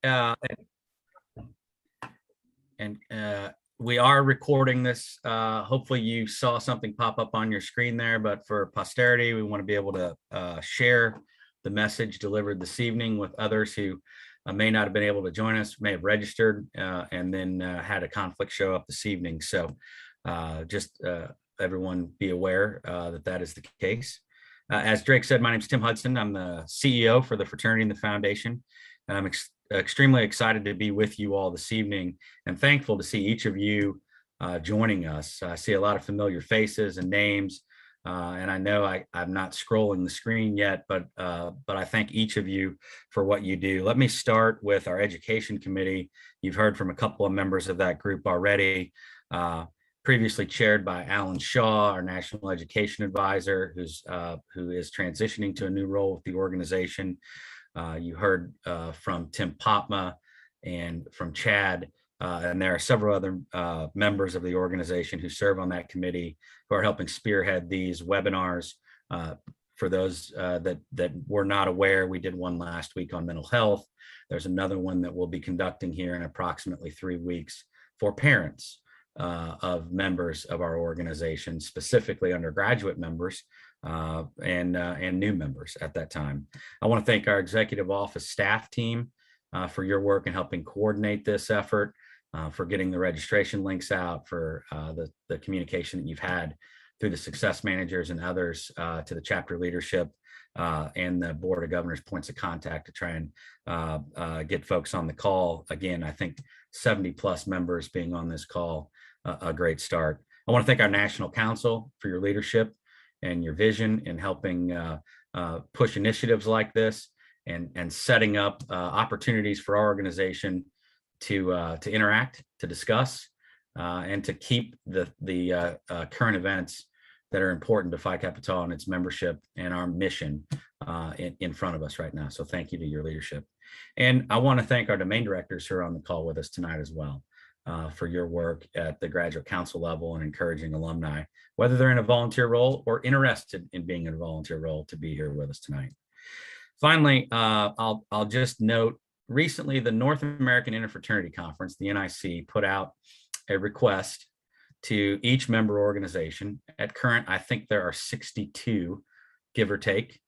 uh, we are recording this. Hopefully you saw something pop up on your screen there, but for posterity, we want to be able to share the message delivered this evening with others who may not have been able to join us, may have registered and then had a conflict show up this evening. So just everyone be aware that that is the case. As Drake said, my name is Tim Hudson. I'm the CEO for the fraternity and the foundation. And I'm extremely excited to be with you all this evening and thankful to see each of you joining us. I see a lot of familiar faces and names, and I know I'm not scrolling the screen yet, but I thank each of you for what you do. Let me start with our education committee. You've heard from a couple of members of that group already. Previously chaired by Alan Shaw, our National Education Advisor, who is transitioning to a new role with the organization. You heard from Tim Popma and from Chad, and there are several other members of the organization who serve on that committee who are helping spearhead these webinars. For those that were not aware, we did one last week on mental health. There's another one that we'll be conducting here in approximately 3 weeks for parents of members of our organization, specifically undergraduate members and new members at that time. I want to thank our executive office staff team for your work in helping coordinate this effort, for getting the registration links out, for the communication that you've had through the success managers and others to the chapter leadership and the board of governors points of contact to try and get folks on the call. Again, I think 70 plus members being on this call, a great start. I want to thank our National Council for your leadership and your vision in helping push initiatives like this and setting up opportunities for our organization to interact, to discuss, and to keep the current events that are important to Phi Kappa Tau and its membership and our mission in front of us right now. So thank you to your leadership. And I want to thank our domain directors who are on the call with us tonight as well for your work at the graduate council level and encouraging alumni, whether they're in a volunteer role or interested in being in a volunteer role, to be here with us tonight. Finally, I'll just note, recently the North American Interfraternity Conference, the NIC, put out a request to each member organization. At current, I think there are 62, give or take,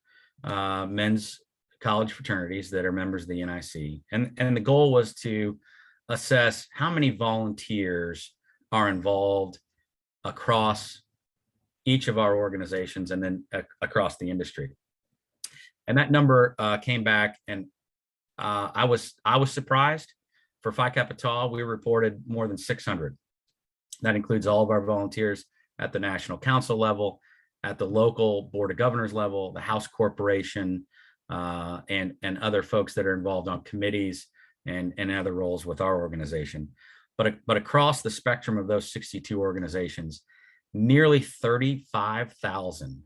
men's college fraternities that are members of the NIC. And the goal was to assess how many volunteers are involved across each of our organizations and then across the industry. And that number came back, and I was surprised. For Phi Kappa Tau, we reported more than 600. That includes all of our volunteers at the National Council level, at the local Board of Governors level, the House Corporation, and other folks that are involved on committees and other roles with our organization. But across the spectrum of those 62 organizations, nearly 35,000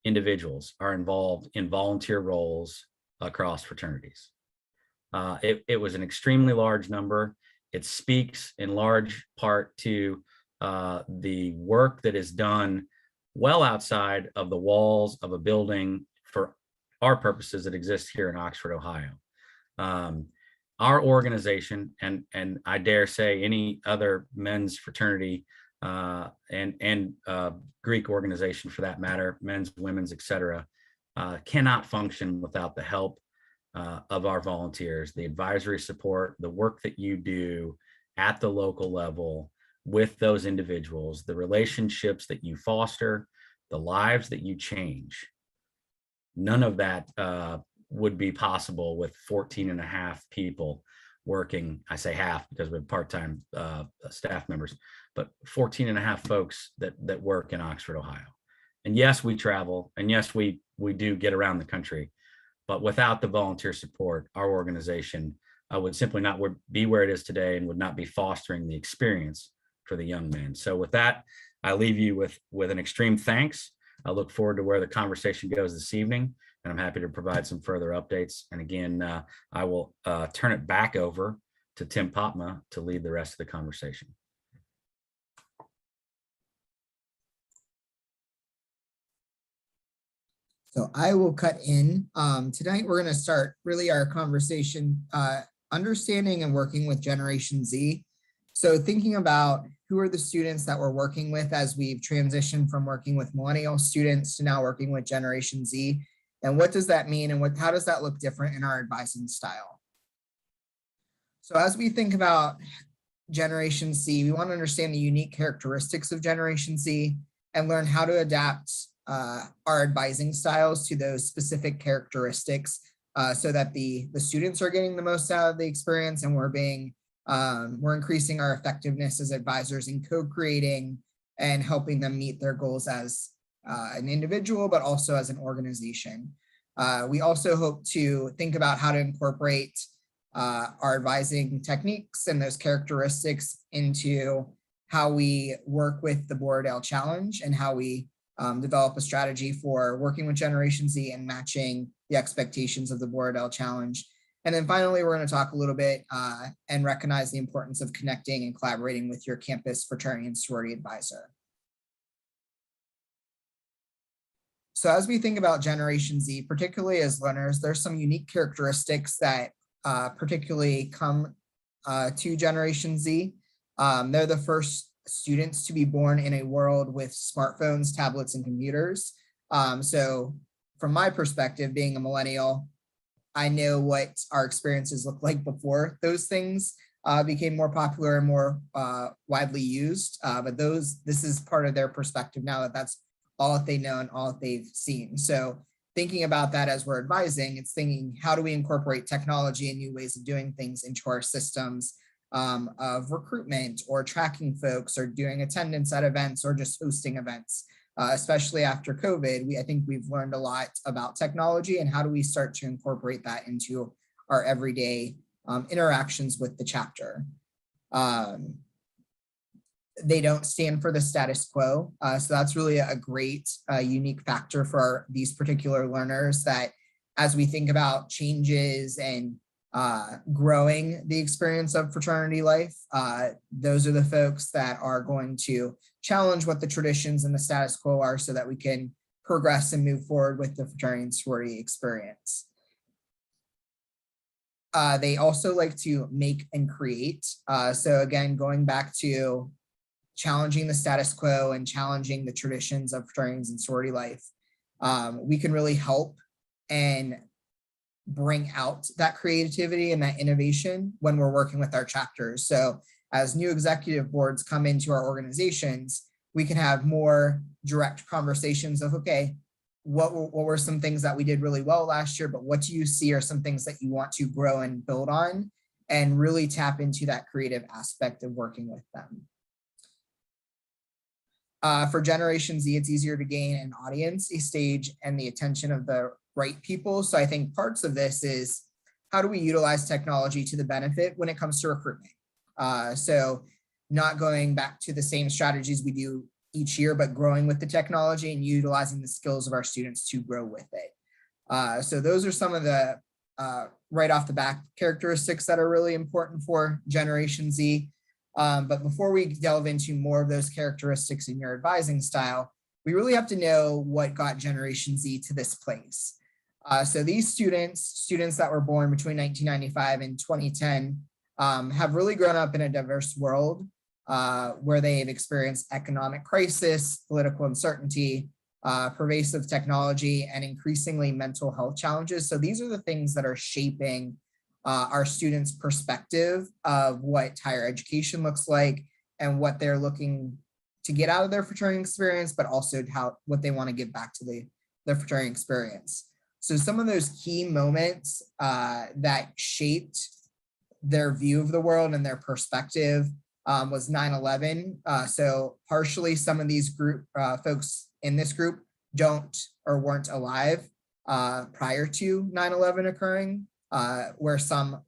individuals are involved in volunteer roles across fraternities. It was an extremely large number. It speaks in large part to the work that is done well outside of the walls of a building for our purposes that exists here in Oxford, Ohio. Our organization, and I dare say any other men's fraternity and Greek organization for that matter, men's, women's, etc., cannot function without the help of our volunteers, the advisory support, the work that you do at the local level with those individuals, the relationships that you foster, the lives that you change. None of that would be possible with 14 and a half people working. I say half because we have part-time staff members, but 14 and a half folks that work in Oxford, Ohio. And yes, we travel, and yes, we do get around the country, but without the volunteer support, our organization would simply not be where it is today and would not be fostering the experience for the young men. So with that, I leave you with an extreme thanks. I look forward to where the conversation goes this evening, and I'm happy to provide some further updates. And again, I will turn it back over to Tim Popma to lead the rest of the conversation. So I will cut in. Tonight, we're going to start really our conversation, understanding and working with Generation Z. So thinking about who are the students that we're working with as we've transitioned from working with millennial students to now working with Generation Z. And what does that mean, and how does that look different in our advising style? So as we think about Generation Z, we want to understand the unique characteristics of Generation Z and learn how to adapt our advising styles to those specific characteristics so that the students are getting the most out of the experience, and we're increasing our effectiveness as advisors in co-creating and helping them meet their goals as an individual, but also as an organization. We also hope to think about how to incorporate our advising techniques and those characteristics into how we work with the Borodale Challenge and how we develop a strategy for working with Generation Z and matching the expectations of the Borodale Challenge. And then finally, we're going to talk a little bit and recognize the importance of connecting and collaborating with your campus fraternity and sorority advisor. So as we think about Generation Z, particularly as learners, there's some unique characteristics that particularly come to Generation Z. They're the first students to be born in a world with smartphones, tablets, and computers. So from my perspective, being a millennial, I know what our experiences looked like before those things became more popular and more widely used. But this is part of their perspective now, that's all that they know and all that they've seen. So thinking about that as we're advising, it's thinking, how do we incorporate technology and new ways of doing things into our systems of recruitment or tracking folks or doing attendance at events or just hosting events, especially after COVID. I think we've learned a lot about technology, and how do we start to incorporate that into our everyday interactions with the chapter. They don't stand for the status quo. So that's really a great unique factor for these particular learners, that as we think about changes and growing the experience of fraternity life, those are the folks that are going to challenge what the traditions and the status quo are so that we can progress and move forward with the fraternity and sorority experience. They also like to make and create. So again, going back to challenging the status quo and challenging the traditions of fraternities and sorority life, we can really help and bring out that creativity and that innovation when we're working with our chapters. So as new executive boards come into our organizations, we can have more direct conversations of, okay, what were some things that we did really well last year, but what do you see are some things that you want to grow and build on, and really tap into that creative aspect of working with them. For Generation Z, it's easier to gain an audience, a stage, and the attention of the right people. So I think parts of this is, how do we utilize technology to the benefit when it comes to recruitment? So not going back to the same strategies we do each year, but growing with the technology and utilizing the skills of our students to grow with it. So those are some of the right off the bat characteristics that are really important for Generation Z. But before we delve into more of those characteristics in your advising style, we really have to know what got Generation Z to this place. So these students that were born between 1995 and 2010 have really grown up in a diverse world where they've experienced economic crisis, political uncertainty, pervasive technology, and increasingly mental health challenges. So these are the things that are shaping our students' perspective of what higher education looks like and what they're looking to get out of their fraternity experience, but also what they want to give back to their fraternity experience. So some of those key moments that shaped their view of the world and their perspective was 9/11. So partially some of these folks in this group weren't alive prior to 9/11 occurring, where some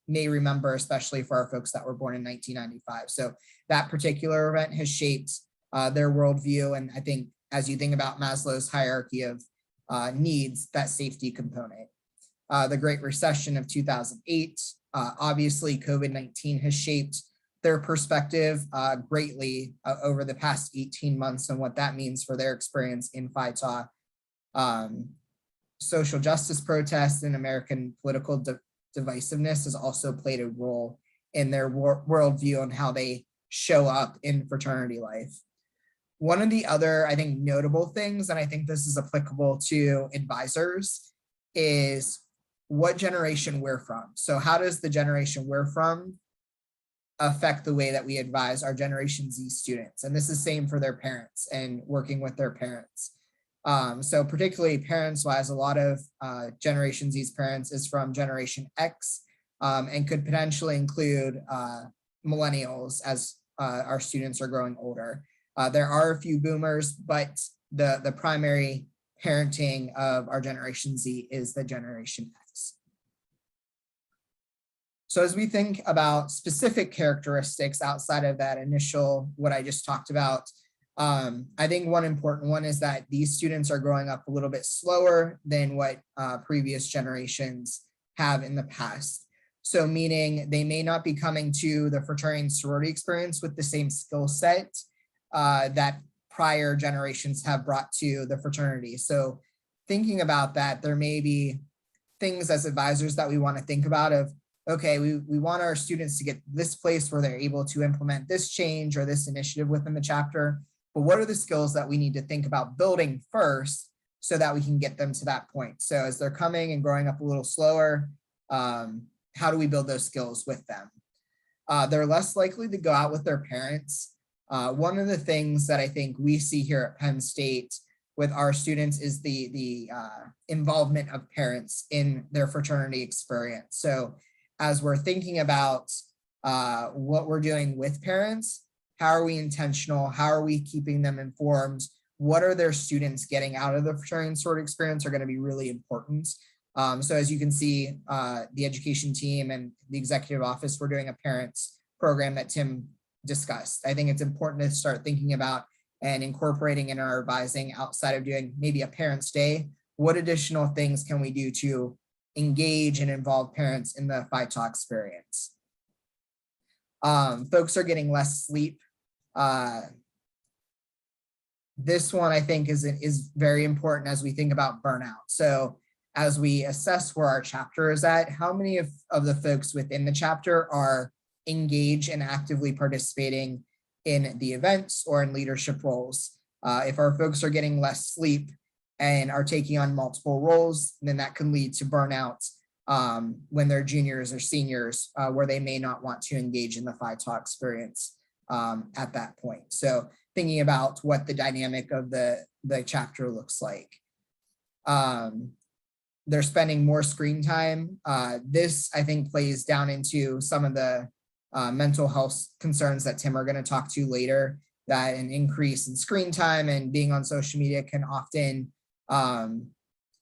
may remember, especially for our folks that were born in 1995. So that particular event has shaped their worldview. And I think as you think about Maslow's hierarchy of needs, that safety component. The Great Recession of 2008, obviously COVID-19 has shaped their perspective greatly over the past 18 months and what that means for their experience in Phi Kappa. Social justice protests and American political divisiveness has also played a role in their worldview and how they show up in fraternity life. One of the other, I think, notable things, and I think this is applicable to advisors, is what generation we're from. So how does the generation we're from affect the way that we advise our Generation Z students? And this is same for their parents and working with their parents. So particularly parents-wise, a lot of Generation Z's parents is from Generation X, and could potentially include millennials as our students are growing older. There are a few boomers, but the primary parenting of our Generation Z is the Generation X. So as we think about specific characteristics outside of that initial, what I just talked about, I think one important one is that these students are growing up a little bit slower than what previous generations have in the past. So meaning they may not be coming to the fraternity and sorority experience with the same skill set that prior generations have brought to the fraternity. So thinking about that, there may be things as advisors that we want to think about of, okay, we want our students to get this place where they're able to implement this change or this initiative within the chapter, but what are the skills that we need to think about building first so that we can get them to that point? So as they're coming and growing up a little slower, how do we build those skills with them? They're less likely to go out with their parents. One of the things that I think we see here at Penn State with our students is the involvement of parents in their fraternity experience. So as we're thinking about what we're doing with parents, how are we intentional? How are we keeping them informed? What are their students getting out of the fraternity and sorority experience are going to be really important. So as you can see, the education team and the executive office, we're doing a parents program that Tim discussed. I think it's important to start thinking about and incorporating in our advising outside of doing maybe a parents' day. What additional things can we do to engage and involve parents in the Phi Talk experience? Folks are getting less sleep. This one I think is very important as we think about burnout. So as we assess where our chapter is at, how many of the folks within the chapter are engaged and actively participating in the events or in leadership roles? If our folks are getting less sleep and are taking on multiple roles, then that can lead to burnout when they're juniors or seniors, where they may not want to engage in the Phi Talk experience at that point. So thinking about what the dynamic of the chapter looks like. They're spending more screen time. This, I think, plays down into some of the mental health concerns that Tim are going to talk to later, that an increase in screen time and being on social media can often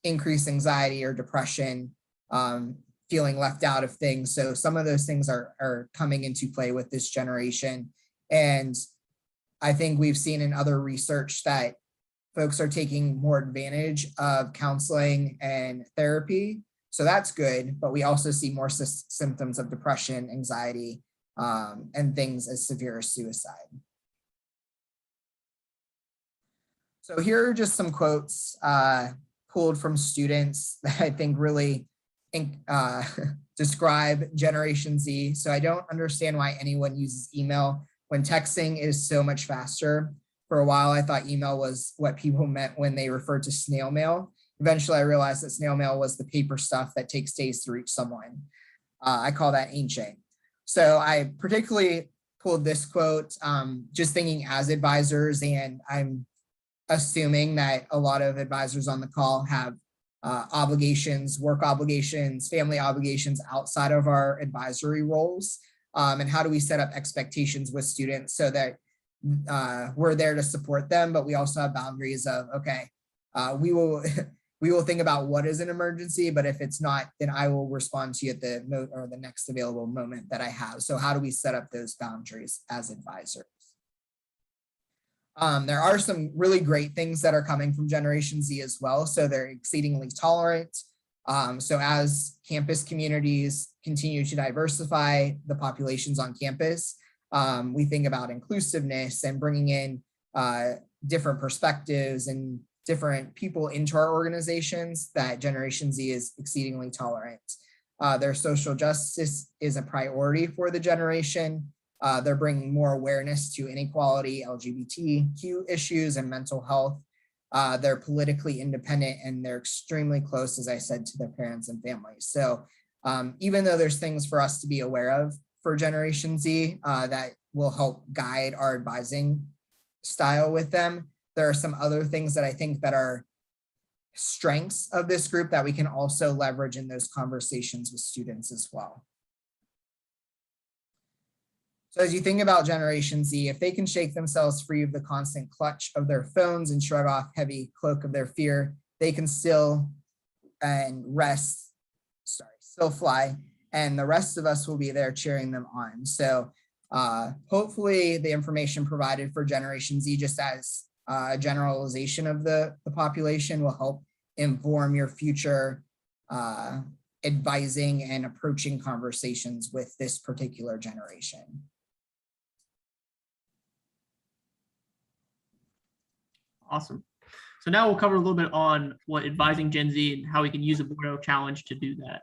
increase anxiety or depression, feeling left out of things. So some of those things are coming into play with this generation. And I think we've seen in other research that folks are taking more advantage of counseling and therapy. So that's good, but we also see more symptoms of depression, anxiety, and things as severe as suicide. So here are just some quotes pulled from students that I think really describe Generation Z. So I don't understand why anyone uses email when texting is so much faster. For a while, I thought email was what people meant when they referred to snail mail. Eventually, I realized that snail mail was the paper stuff that takes days to reach someone. I call that ancient. So I particularly pulled this quote, just thinking as advisors, and I'm assuming that a lot of advisors on the call have obligations, work obligations, family obligations outside of our advisory roles. And how do we set up expectations with students so that we're there to support them, but we also have boundaries of, okay, we will think about what is an emergency, but if it's not, then I will respond to you at the next available moment that I have. So how do we set up those boundaries as advisors? There are some really great things that are coming from Generation Z as well. So they're exceedingly tolerant. So as campus communities continue to diversify the populations on campus, we think about inclusiveness and bringing in different perspectives and different people into our organizations that Generation Z is exceedingly tolerant. Their social justice is a priority for the generation. They're bringing more awareness to inequality, LGBTQ issues, and mental health. They're politically independent, and they're extremely close, as I said, to their parents and families. So even though there's things for us to be aware of for Generation Z that will help guide our advising style with them, there are some other things that I think that are strengths of this group that we can also leverage in those conversations with students as well. So as you think about Generation Z, if they can shake themselves free of the constant clutch of their phones and shrug off heavy cloak of their fear, they can still still fly, and the rest of us will be there cheering them on. So hopefully the information provided for Generation Z, just as a generalization of the population, will help inform your future advising and approaching conversations with this particular generation. Awesome. So now we'll cover a little bit on what advising Gen Z and how we can use a Bordeaux challenge to do that.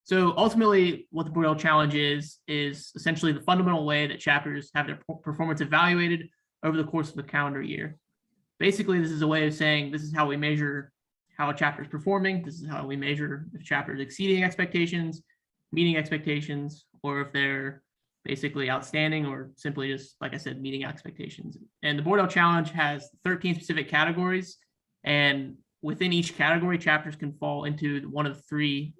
So ultimately, what the Bordeaux challenge is essentially the fundamental way that chapters have their performance evaluated over the course of the calendar year. Basically, this is a way of saying this is how we measure how a chapter is performing. This is how we measure if a chapter is exceeding expectations, meeting expectations, or if they're basically outstanding or simply just, like I said, meeting expectations. And the Bordeaux challenge has 13 specific categories, and within each category, chapters can fall into one of three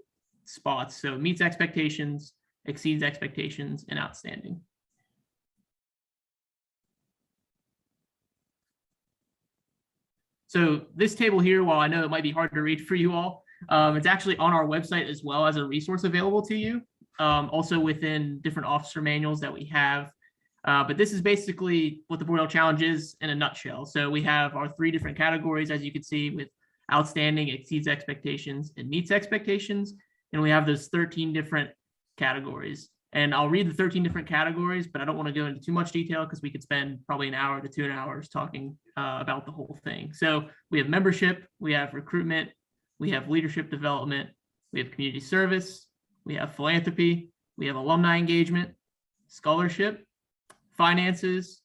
spots. So meets expectations, exceeds expectations, and outstanding. So this table here, while I know it might be hard to read for you all, it's actually on our website as well as a resource available to you. Also within different officer manuals that we have. But this is basically what the Bordeaux challenge is in a nutshell. So we have our three different categories, as you can see, with outstanding, exceeds expectations, and meets expectations. And we have those 13 different categories. And I'll read the 13 different categories, but I don't want to go into too much detail because we could spend probably an hour to 2 hours talking about the whole thing. So we have membership, we have recruitment, we have leadership development, we have community service, we have philanthropy, we have alumni engagement, scholarship, finances,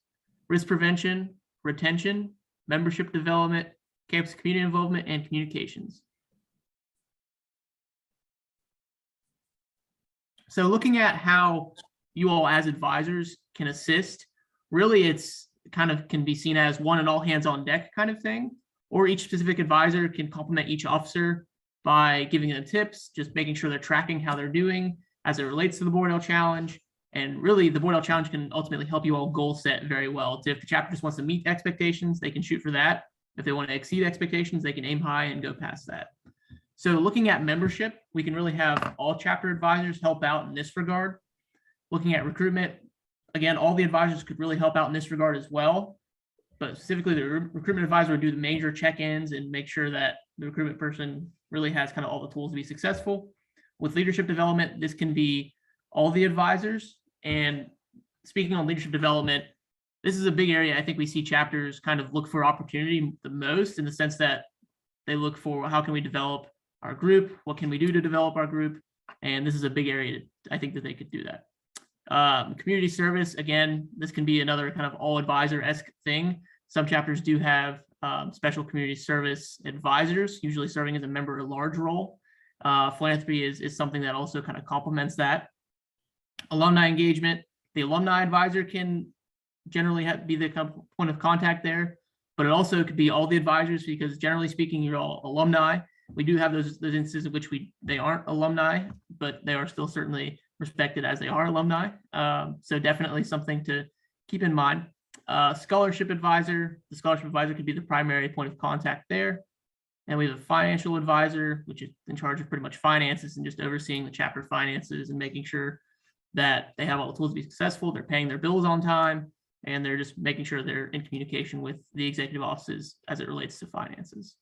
risk prevention, retention, membership development, campus community involvement, and communications. So looking at how you all as advisors can assist, really it's kind of can be seen as one and all hands on deck kind of thing, or each specific advisor can complement each officer by giving them tips, just making sure they're tracking how they're doing as it relates to the Bordeaux challenge. And really the Bordeaux challenge can ultimately help you all goal set very well. So if the chapter just wants to meet expectations, they can shoot for that. If they want to exceed expectations, they can aim high and go past that. So looking at membership, we can really have all chapter advisors help out in this regard. Looking at recruitment, again, all the advisors could really help out in this regard as well. But specifically, the recruitment advisor would do the major check-ins and make sure that the recruitment person really has kind of all the tools to be successful. With leadership development, this can be all the advisors. And speaking on leadership development, this is a big area I think we see chapters kind of look for opportunity the most, in the sense that they look for how can we develop our group, what can we do to develop our group, and this is a big area I think that they could do that. Community service, again, this can be another kind of all advisor-esque thing. Some chapters do have special community service advisors, usually serving as a member of a large role. Philanthropy is something that also kind of complements that. Alumni engagement, the alumni advisor can generally be the point of contact there, but it also could be all the advisors, because generally speaking, you're all alumni. We do have those instances in which they aren't alumni, but they are still certainly respected as they are alumni. So definitely something to keep in mind. Scholarship advisor, the scholarship advisor could be the primary point of contact there. And we have a financial advisor, which is in charge of pretty much finances and just overseeing the chapter finances and making sure that they have all the tools to be successful, they're paying their bills on time, and they're just making sure they're in communication with the executive offices as it relates to finances.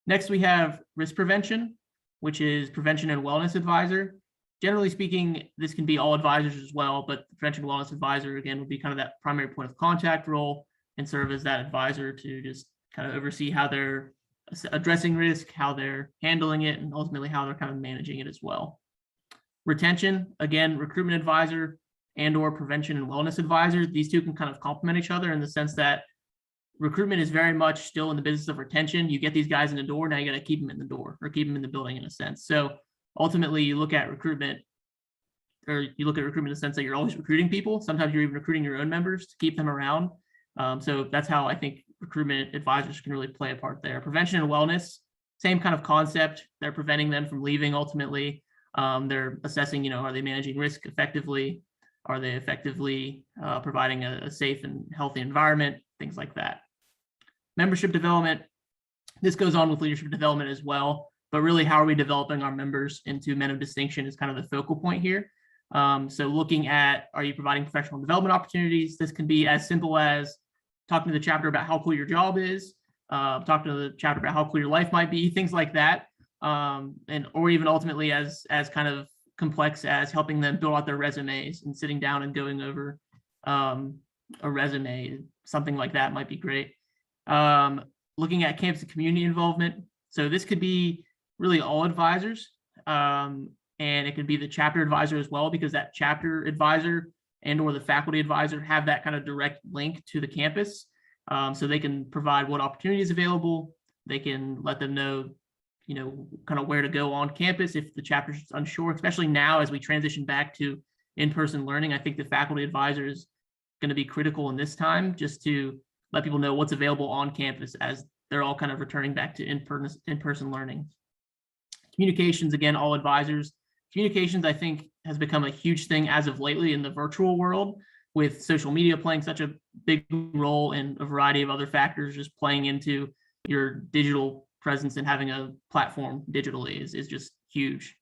Next, we have risk prevention, which is prevention and wellness advisor. Generally speaking, this can be all advisors as well, but the prevention and wellness advisor, again, would be kind of that primary point of contact role and serve as that advisor to just kind of oversee how they're addressing risk, how they're handling it, and ultimately how they're kind of managing it as well. Retention, again, recruitment advisor and or prevention and wellness advisor. These two can kind of complement each other in the sense that recruitment is very much still in the business of retention. You get these guys in the door, now you got to keep them in the door or keep them in the building in a sense. So ultimately you look at recruitment, or you look at recruitment in the sense that you're always recruiting people. Sometimes you're even recruiting your own members to keep them around. So that's how I think recruitment advisors can really play a part there. Prevention and wellness, same kind of concept. They're preventing them from leaving ultimately. They're assessing, are they managing risk effectively? Are they effectively providing a safe and healthy environment? Things like that. Membership development, this goes on with leadership development as well, but really how are we developing our members into men of distinction is kind of the focal point here. So looking at, are you providing professional development opportunities? This can be as simple as talking to the chapter about how cool your job is, talking to the chapter about how cool your life might be, things like that. Or even ultimately as kind of complex as helping them build out their resumes and sitting down and going over a resume, something like that might be great. Looking at campus and community involvement. So this could be really all advisors, and it could be the chapter advisor as well, because that chapter advisor and or the faculty advisor have that kind of direct link to the campus. So they can provide what opportunities available. They can let them know, kind of where to go on campus if the chapter is unsure, especially now as we transition back to in-person learning. I think the faculty advisor is going to be critical in this time, just to let people know what's available on campus as they're all kind of returning back to in-person learning. Communications, again, all advisors. Communications, I think, has become a huge thing as of lately in the virtual world, with social media playing such a big role and a variety of other factors just playing into your digital presence, and having a platform digitally is just huge.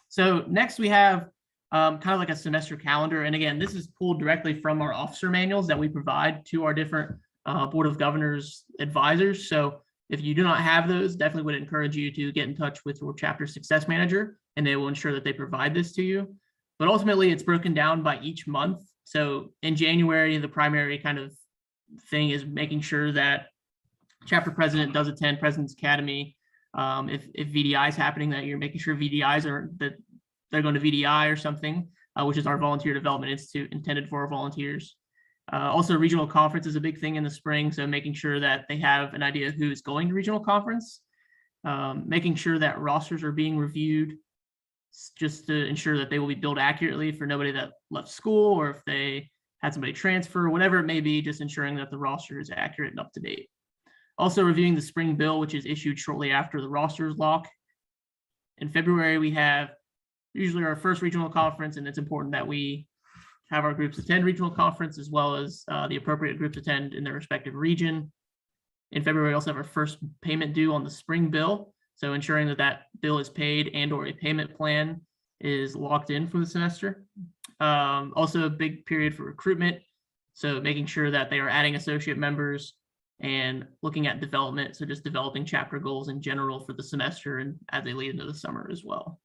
So next we have kind of like a semester calendar. And again, this is pulled directly from our officer manuals that we provide to our different Board of Governors advisors. So if you do not have those, definitely would encourage you to get in touch with your chapter success manager, and they will ensure that they provide this to you. But ultimately it's broken down by each month. So in January, the primary kind of thing is making sure that chapter president does attend President's Academy. If VDI is happening that year, making sure VDIs are, that they're going to VDI or something, which is our Volunteer Development Institute intended for our volunteers. Also, regional conference is a big thing in the spring, so making sure that they have an idea of who is going to regional conference. Making sure that rosters are being reviewed, just to ensure that they will be billed accurately for nobody that left school, or if they had somebody transfer, whatever it may be, just ensuring that the roster is accurate and up to date. Also reviewing the spring bill, which is issued shortly after the rosters lock. In February, we have usually our first regional conference, and it's important that we have our groups attend regional conference, as well as the appropriate groups attend in their respective region. In February, we also have our first payment due on the spring bill. So ensuring that that bill is paid and or a payment plan is locked in for the semester. Also a big period for recruitment. So making sure that they are adding associate members and looking at development. So just developing chapter goals in general for the semester and as they lead into the summer as well.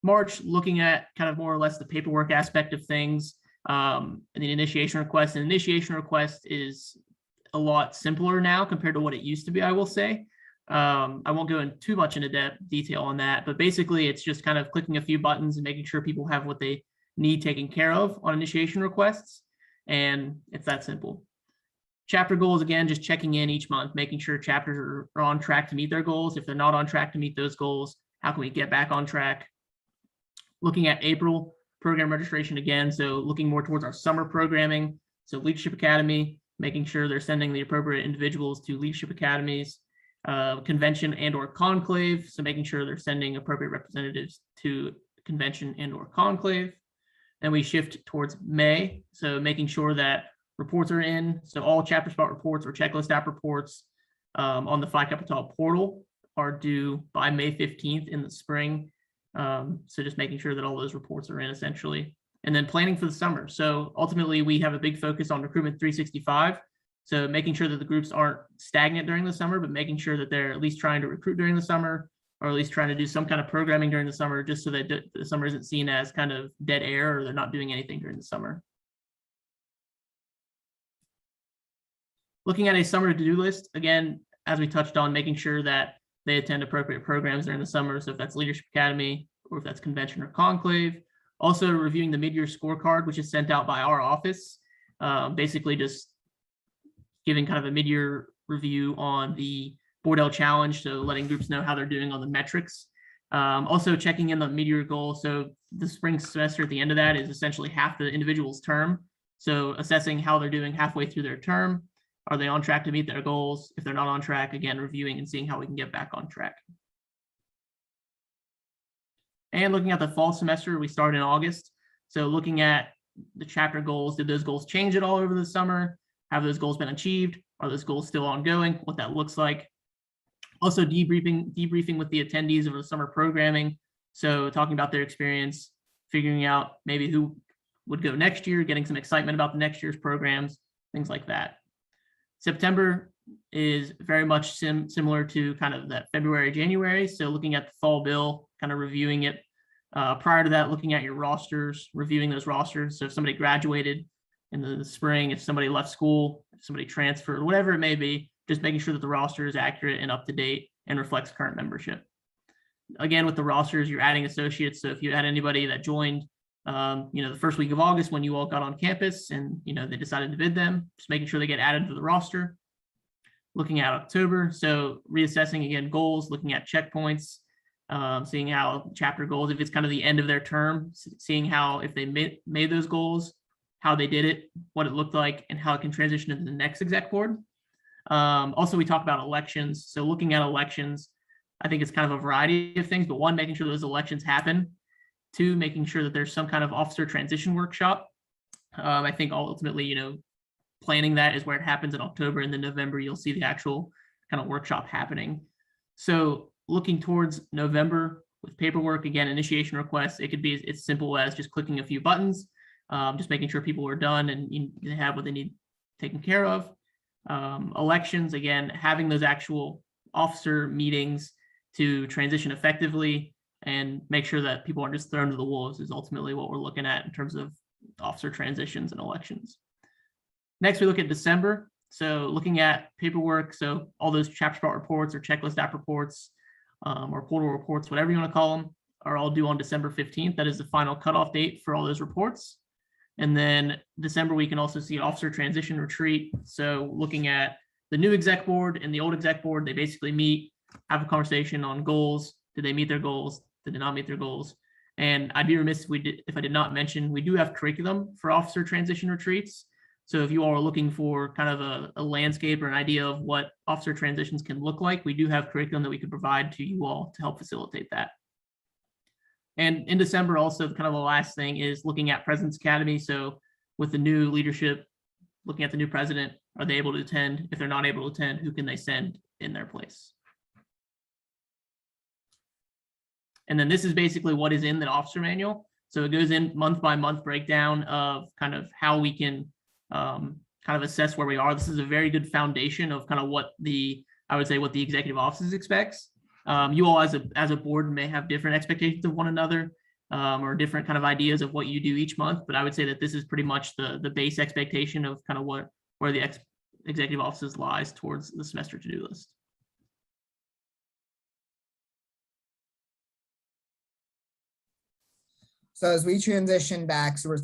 March, looking at kind of more or less the paperwork aspect of things, and the initiation request. An initiation request is a lot simpler now compared to what it used to be, I will say. I won't go in too much into detail on that, but basically it's just kind of clicking a few buttons and making sure people have what they need taken care of on initiation requests. And it's that simple. Chapter goals, again, just checking in each month, making sure chapters are on track to meet their goals. If they're not on track to meet those goals, how can we get back on track? Looking at April, program registration again. So looking more towards our summer programming. So Leadership Academy, making sure they're sending the appropriate individuals to leadership academies. Convention and or conclave, so making sure they're sending appropriate representatives to convention and or conclave. Then we shift towards May, so making sure that reports are in. So all chapter spot reports or checklist app reports on the Phi Kappa portal are due by May 15th in the spring. So just making sure that all those reports are in essentially. And then planning for the summer. So ultimately we have a big focus on Recruitment 365. So making sure that the groups aren't stagnant during the summer, but making sure that they're at least trying to recruit during the summer, or at least trying to do some kind of programming during the summer, just so that the summer isn't seen as kind of dead air, or they're not doing anything during the summer. Looking at a summer to-do list, again, as we touched on, making sure that they attend appropriate programs during the summer. So if that's Leadership Academy, or if that's convention or conclave. Also reviewing the mid-year scorecard, which is sent out by our office. Basically just giving kind of a mid-year review on the Board-L challenge, so letting groups know how they're doing on the metrics. Also checking in the mid-year goal. So the spring semester at the end of that is essentially half the individual's term. So assessing how they're doing halfway through their term. Are they on track to meet their goals? If they're not on track, again, reviewing and seeing how we can get back on track. And looking at the fall semester, we start in August. So looking at the chapter goals, did those goals change at all over the summer? Have those goals been achieved? Are those goals still ongoing? What that looks like. Also debriefing with the attendees of the summer programming. So talking about their experience, figuring out maybe who would go next year, getting some excitement about the next year's programs, things like that. September is very much similar to kind of that February, January. So looking at the fall bill, kind of reviewing it. Prior to that, looking at your rosters, reviewing those rosters. So if somebody graduated in the spring, if somebody left school, if somebody transferred, whatever it may be, just making sure that the roster is accurate and up to date and reflects current membership. Again, with the rosters, you're adding associates. So if you had anybody that joined, the first week of August when you all got on campus and, they decided to bid them, just making sure they get added to the roster. Looking at October, so reassessing again goals, looking at checkpoints, seeing how chapter goals, if it's kind of the end of their term, seeing how if they made those goals, how they did it, what it looked like, and how it can transition into the next exec board. Also, we talk about elections. So looking at elections, I think it's kind of a variety of things, but one, making sure those elections happen. Two, making sure that there's some kind of officer transition workshop. I think ultimately, planning that is where it happens in October, and then November, you'll see the actual kind of workshop happening. So looking towards November with paperwork, again, initiation requests, it could be as simple as just clicking a few buttons, just making sure people are done and they have what they need taken care of. Elections, again, having those actual officer meetings to transition effectively and make sure that people aren't just thrown to the wolves is ultimately what we're looking at in terms of officer transitions and elections. Next, we look at December. So looking at paperwork, so all those chapter spot reports or checklist app reports or portal reports, whatever you want to call them, are all due on December 15th. That is the final cutoff date for all those reports. And then December, we can also see officer transition retreat. So looking at the new exec board and the old exec board, they basically meet, have a conversation on goals. Did they meet their goals? Did they not meet their goals? And I'd be remiss if I did not mention, we do have curriculum for officer transition retreats. So if you all are looking for kind of a landscape or an idea of what officer transitions can look like, we do have curriculum that we could provide to you all to help facilitate that. And in December, also kind of the last thing is looking at President's Academy. So with the new leadership, looking at the new president, are they able to attend? If they're not able to attend, who can they send in their place? And then this is basically what is in the officer manual. So it goes in month by month breakdown of kind of how we can kind of assess where we are. This is a very good foundation of kind of what I would say what the executive office expects. You all as a board may have different expectations of one another or different kind of ideas of what you do each month, but I would say that this is pretty much the base expectation of kind of where the executive offices lies towards the semester to-do list. So as we transition back, so we're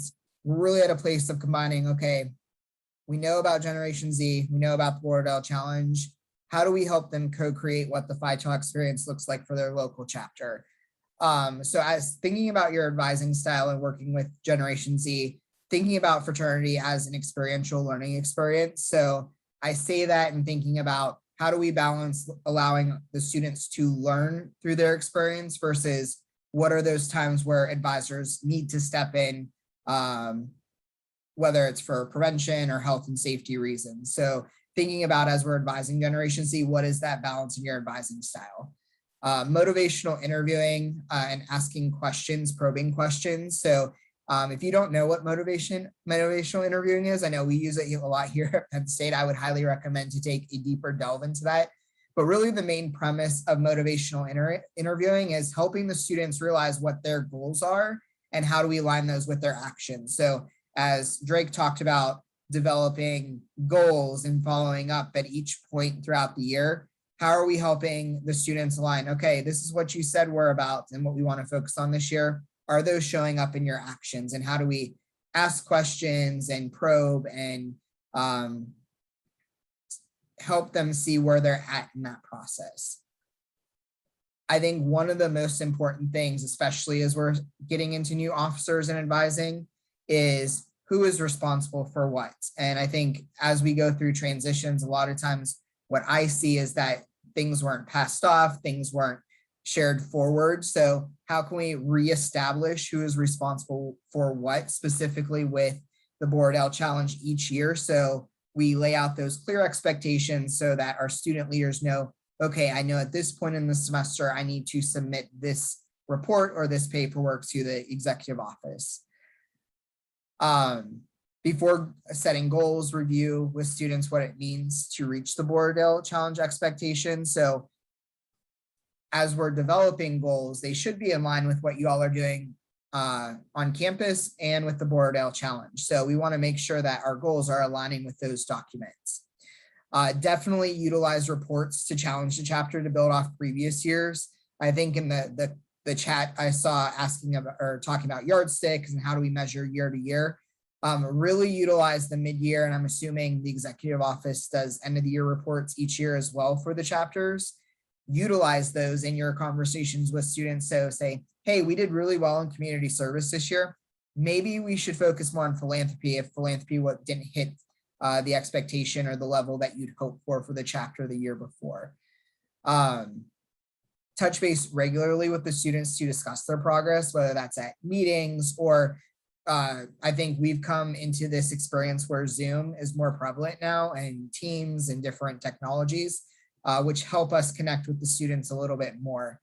really at a place of combining, okay, we know about Generation Z, we know about the Board-L challenge. How do we help them co-create what the Phi Kappa experience looks like for their local chapter? So as thinking about your advising style and working with Generation Z, thinking about fraternity as an experiential learning experience. So I say that and thinking about how do we balance allowing the students to learn through their experience versus what are those times where advisors need to step in, whether it's for prevention or health and safety reasons. So thinking about as we're advising Generation Z, what is that balance in your advising style? Motivational interviewing and asking questions, probing questions. So if you don't know what motivational interviewing is, I know we use it a lot here at Penn State. I would highly recommend to take a deeper delve into that. But really the main premise of motivational interviewing is helping the students realize what their goals are and how do we align those with their actions. So as Drake talked about, developing goals and following up at each point throughout the year, how are we helping the students align? Okay, this is what you said we're about and what we want to focus on this year. Are those showing up in your actions? And how do we ask questions and probe and help them see where they're at in that process? I think one of the most important things, especially as we're getting into new officers and advising, is who is responsible for what. And I think as we go through transitions, a lot of times what I see is that things weren't passed off, things weren't shared forward. So how can we reestablish who is responsible for what, specifically with the Board L challenge each year? So we lay out those clear expectations so that our student leaders know, okay, I know at this point in the semester, I need to submit this report or this paperwork to the executive office. Before setting goals, review with students what it means to reach the Board L challenge expectations. So as we're developing goals, they should be in line with what you all are doing on campus and with the Board L challenge. So we want to make sure that our goals are aligning with those documents. Definitely utilize reports to challenge the chapter to build off previous years. I think in the chat I saw asking about or talking about yardsticks and how do we measure year to year. Really utilize the mid-year, and I'm assuming the executive office does end of the year reports each year as well for the chapters. Utilize those in your conversations with students. So say, hey, we did really well in community service this year. Maybe we should focus more on philanthropy if philanthropy didn't hit the expectation or the level that you'd hope for the chapter the year before. Touch base regularly with the students to discuss their progress, whether that's at meetings or I think we've come into this experience where Zoom is more prevalent now and Teams and different technologies, which help us connect with the students a little bit more.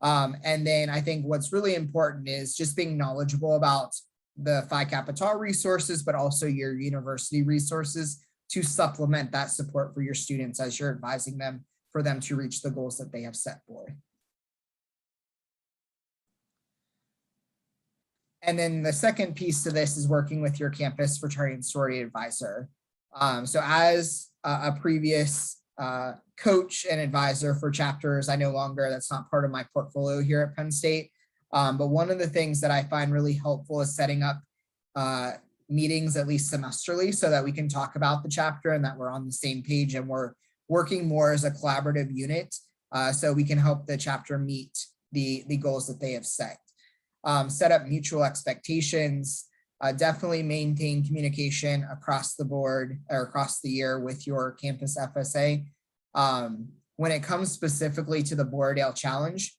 And then I think what's really important is just being knowledgeable about the Phi Kappa Tau resources, but also your university resources to supplement that support for your students as you're advising them for them to reach the goals that they have set forth. And then the second piece to this is working with your campus fraternity and sorority advisor. So as a previous coach and advisor for chapters, I no longer, that's not part of my portfolio here at Penn State. But one of the things that I find really helpful is setting up meetings at least semesterly so that we can talk about the chapter and that we're on the same page and we're working more as a collaborative unit so we can help the chapter meet the goals that they have set. Set up mutual expectations, definitely maintain communication across the board or across the year with your campus FSA. When it comes specifically to the Board L challenge,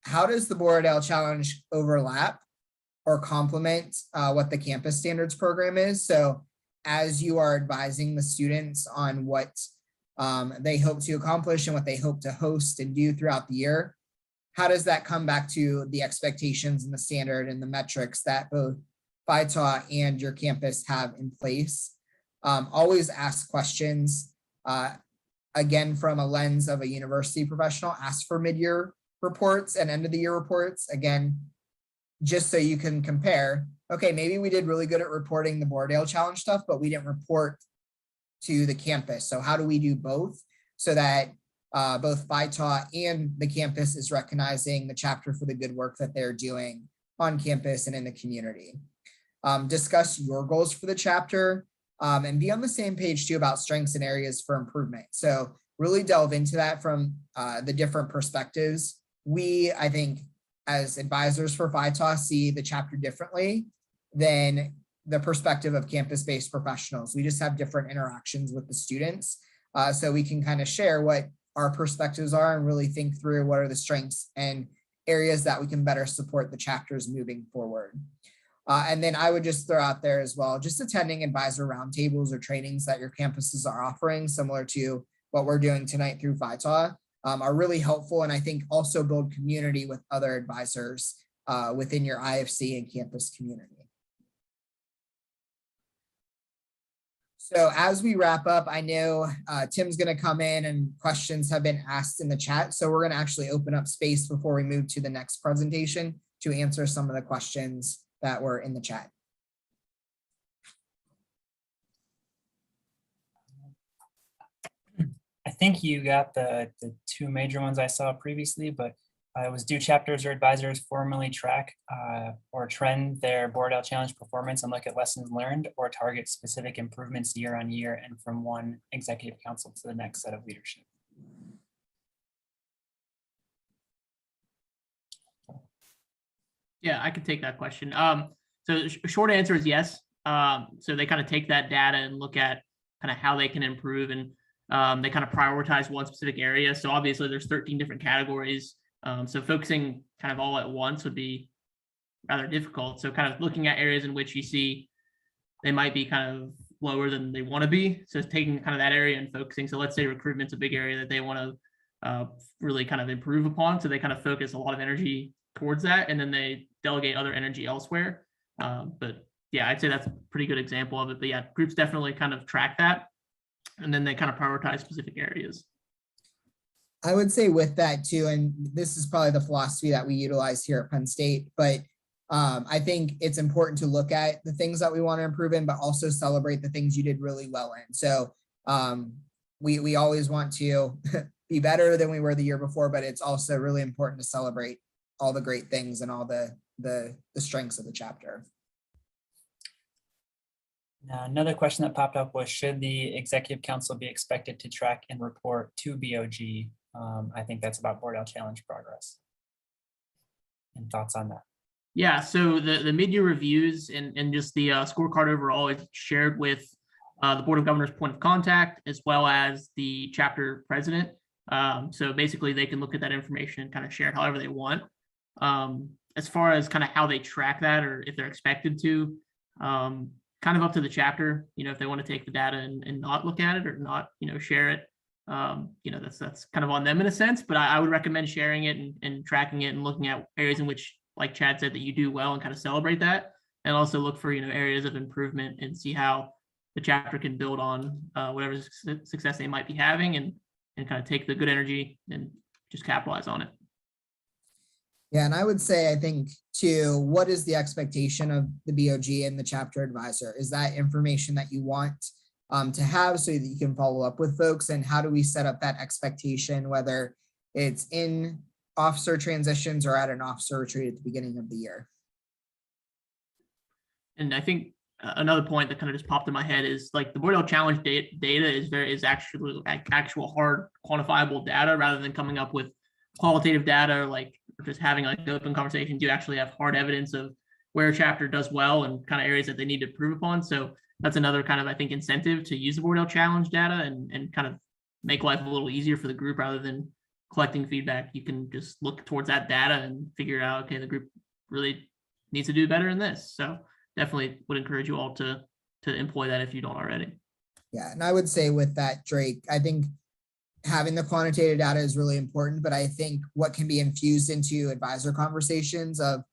how does the Board L challenge overlap or complement what the campus standards program is? So as you are advising the students on what they hope to accomplish and what they hope to host and do throughout the year, how does that come back to the expectations and the standard and the metrics that both Phi Tau and your campus have in place? Always ask questions. Again, from a lens of a university professional, ask for mid-year reports and end of the year reports. Again, just so you can compare, okay, maybe we did really good at reporting the Board L challenge stuff, but we didn't report to the campus. So how do we do both so that both Phi Tau and the campus is recognizing the chapter for the good work that they're doing on campus and in the community? Discuss your goals for the chapter and be on the same page too about strengths and areas for improvement. So really delve into that from the different perspectives. We, I think, as advisors for Phi Tau see the chapter differently than the perspective of campus-based professionals. We just have different interactions with the students. So we can kind of share what our perspectives are and really think through what are the strengths and areas that we can better support the chapters moving forward. And then I would just throw out there as well, just attending advisor roundtables or trainings that your campuses are offering, similar to what we're doing tonight through Phi Tau, are really helpful. And I think also build community with other advisors within your IFC and campus community. So as we wrap up, I know Tim's going to come in and questions have been asked in the chat. So we're going to actually open up space before we move to the next presentation to answer some of the questions that were in the chat. I think you got the two major ones I saw previously, but it was, do chapters or advisors formally track or trend their board L challenge performance and look at lessons learned, or target specific improvements year on year and from one executive council to the next set of leadership? Yeah, I could take that question. So short answer is yes. So they kind of take that data and look at kind of how they can improve, and they kind of prioritize one specific area. So obviously there's 13 different categories. So focusing kind of all at once would be rather difficult. So kind of looking at areas in which you see they might be kind of lower than they want to be. So it's taking kind of that area and focusing. So let's say recruitment's a big area that they want to really kind of improve upon. So they kind of focus a lot of energy towards that, and then they delegate other energy elsewhere. But yeah, I'd say that's a pretty good example of it. But yeah, groups definitely kind of track that, and then they kind of prioritize specific areas. I would say with that too, and this is probably the philosophy that we utilize here at Penn State, but I think it's important to look at the things that we want to improve in, but also celebrate the things you did really well in. So we always want to be better than we were the year before, but it's also really important to celebrate all the great things and all the strengths of the chapter. Now, another question that popped up was, should the executive council be expected to track and report to BOG? I think that's about board L challenge progress. And thoughts on that? Yeah, so the mid-year reviews and just the scorecard overall is shared with the Board of Governors point of contact, as well as the chapter president. So basically they can look at that information and kind of share it however they want. As far as kind of how they track that, or if they're expected to, kind of up to the chapter, if they want to take the data and not look at it or not, share it, that's kind of on them in a sense, but I would recommend sharing it and tracking it and looking at areas in which, like Chad said, that you do well and kind of celebrate that, and also look for, areas of improvement and see how the chapter can build on whatever success they might be having, and kind of take the good energy and just capitalize on it. Yeah, and I would say, I think too, what is the expectation of the BOG and the chapter advisor? Is that information that you want to have so that you can follow up with folks? And how do we set up that expectation, whether it's in officer transitions or at an officer retreat at the beginning of the year? And I think another point that kind of just popped in my head is, like, the board L challenge data is actually actual hard quantifiable data, rather than coming up with qualitative data, like just having like open conversations. You actually have hard evidence of where a chapter does well and kind of areas that they need to improve upon. So that's another kind of, I think, incentive to use the board L challenge data and kind of make life a little easier for the group, rather than collecting feedback. You can just look towards that data and figure out, okay, the group really needs to do better in this. So definitely would encourage you all to employ that if you don't already. Yeah, and I would say with that, Drake, I think having the quantitative data is really important, but I think what can be infused into advisor conversations of,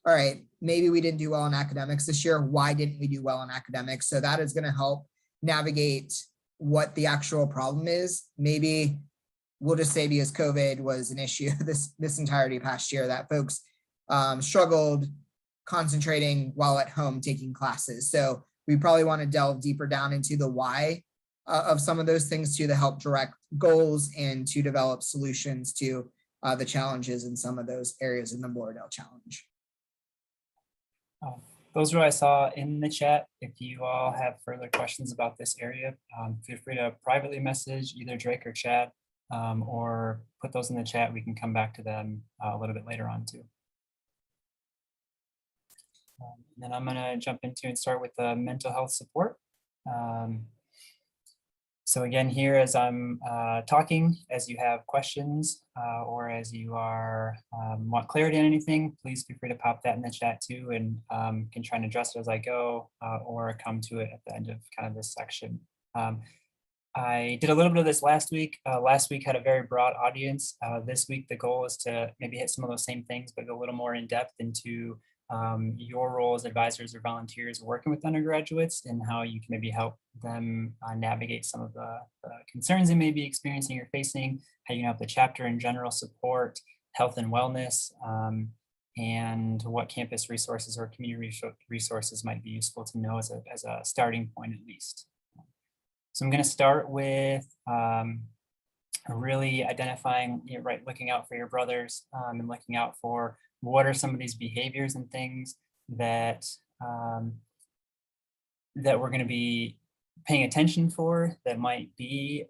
all right, maybe we didn't do well in academics this year. Why didn't we do well in academics? So that is going to help navigate what the actual problem is. Maybe we'll just say because COVID was an issue this entirety past year, that folks struggled concentrating while at home taking classes. So we probably want to delve deeper down into the why of some of those things to help direct goals and to develop solutions to the challenges in some of those areas in the board L challenge. Those are what I saw in the chat. If you all have further questions about this area, feel free to privately message either Drake or Chad, or put those in the chat. We can come back to them a little bit later on too. And then I'm going to jump into and start with the mental health support. So again, here as I'm talking, as you have questions or as you are want clarity on anything, please feel free to pop that in the chat too, and can try and address it as I go, or come to it at the end of kind of this section. I did a little bit of this last week. Last week had a very broad audience. This week, the goal is to maybe hit some of those same things, but go a little more in depth into your role as advisors or volunteers working with undergraduates and how you can maybe help them navigate some of the concerns they may be experiencing or facing, how you can help the chapter in general support health and wellness, and what campus resources or community resources might be useful to know as a starting point at least. So I'm going to start with really identifying, looking out for your brothers and looking out for what are some of these behaviors and things that that we're going to be paying attention for that might be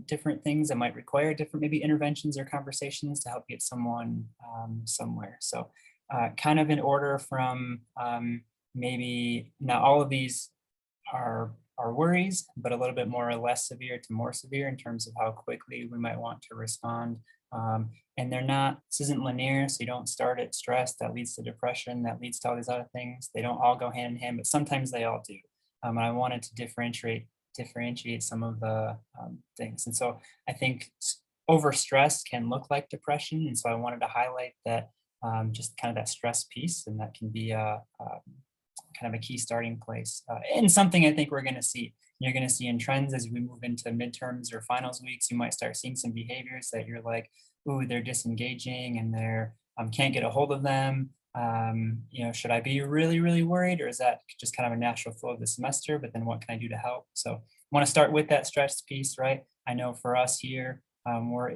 different things that might require different maybe interventions or conversations to help get someone somewhere. So kind of in order from maybe not all of these are worries, but a little bit more or less severe to more severe in terms of how quickly we might want to respond. And they're not, this isn't linear, so you don't start at stress that leads to depression, that leads to all these other things. They don't all go hand in hand, but sometimes they all do. And I wanted to differentiate some of the things. And so I think overstress can look like depression. And so I wanted to highlight that just kind of that stress piece, and that can be a kind of a key starting place and something I think we're going to see. You're going to see in trends as we move into midterms or finals weeks. You might start seeing some behaviors that you're like, ooh, they're disengaging and they're can't get a hold of them. Should I be really, really worried, or is that just kind of a natural flow of the semester? But then what can I do to help? So I want to start with that stress piece, right? I know for us here, we're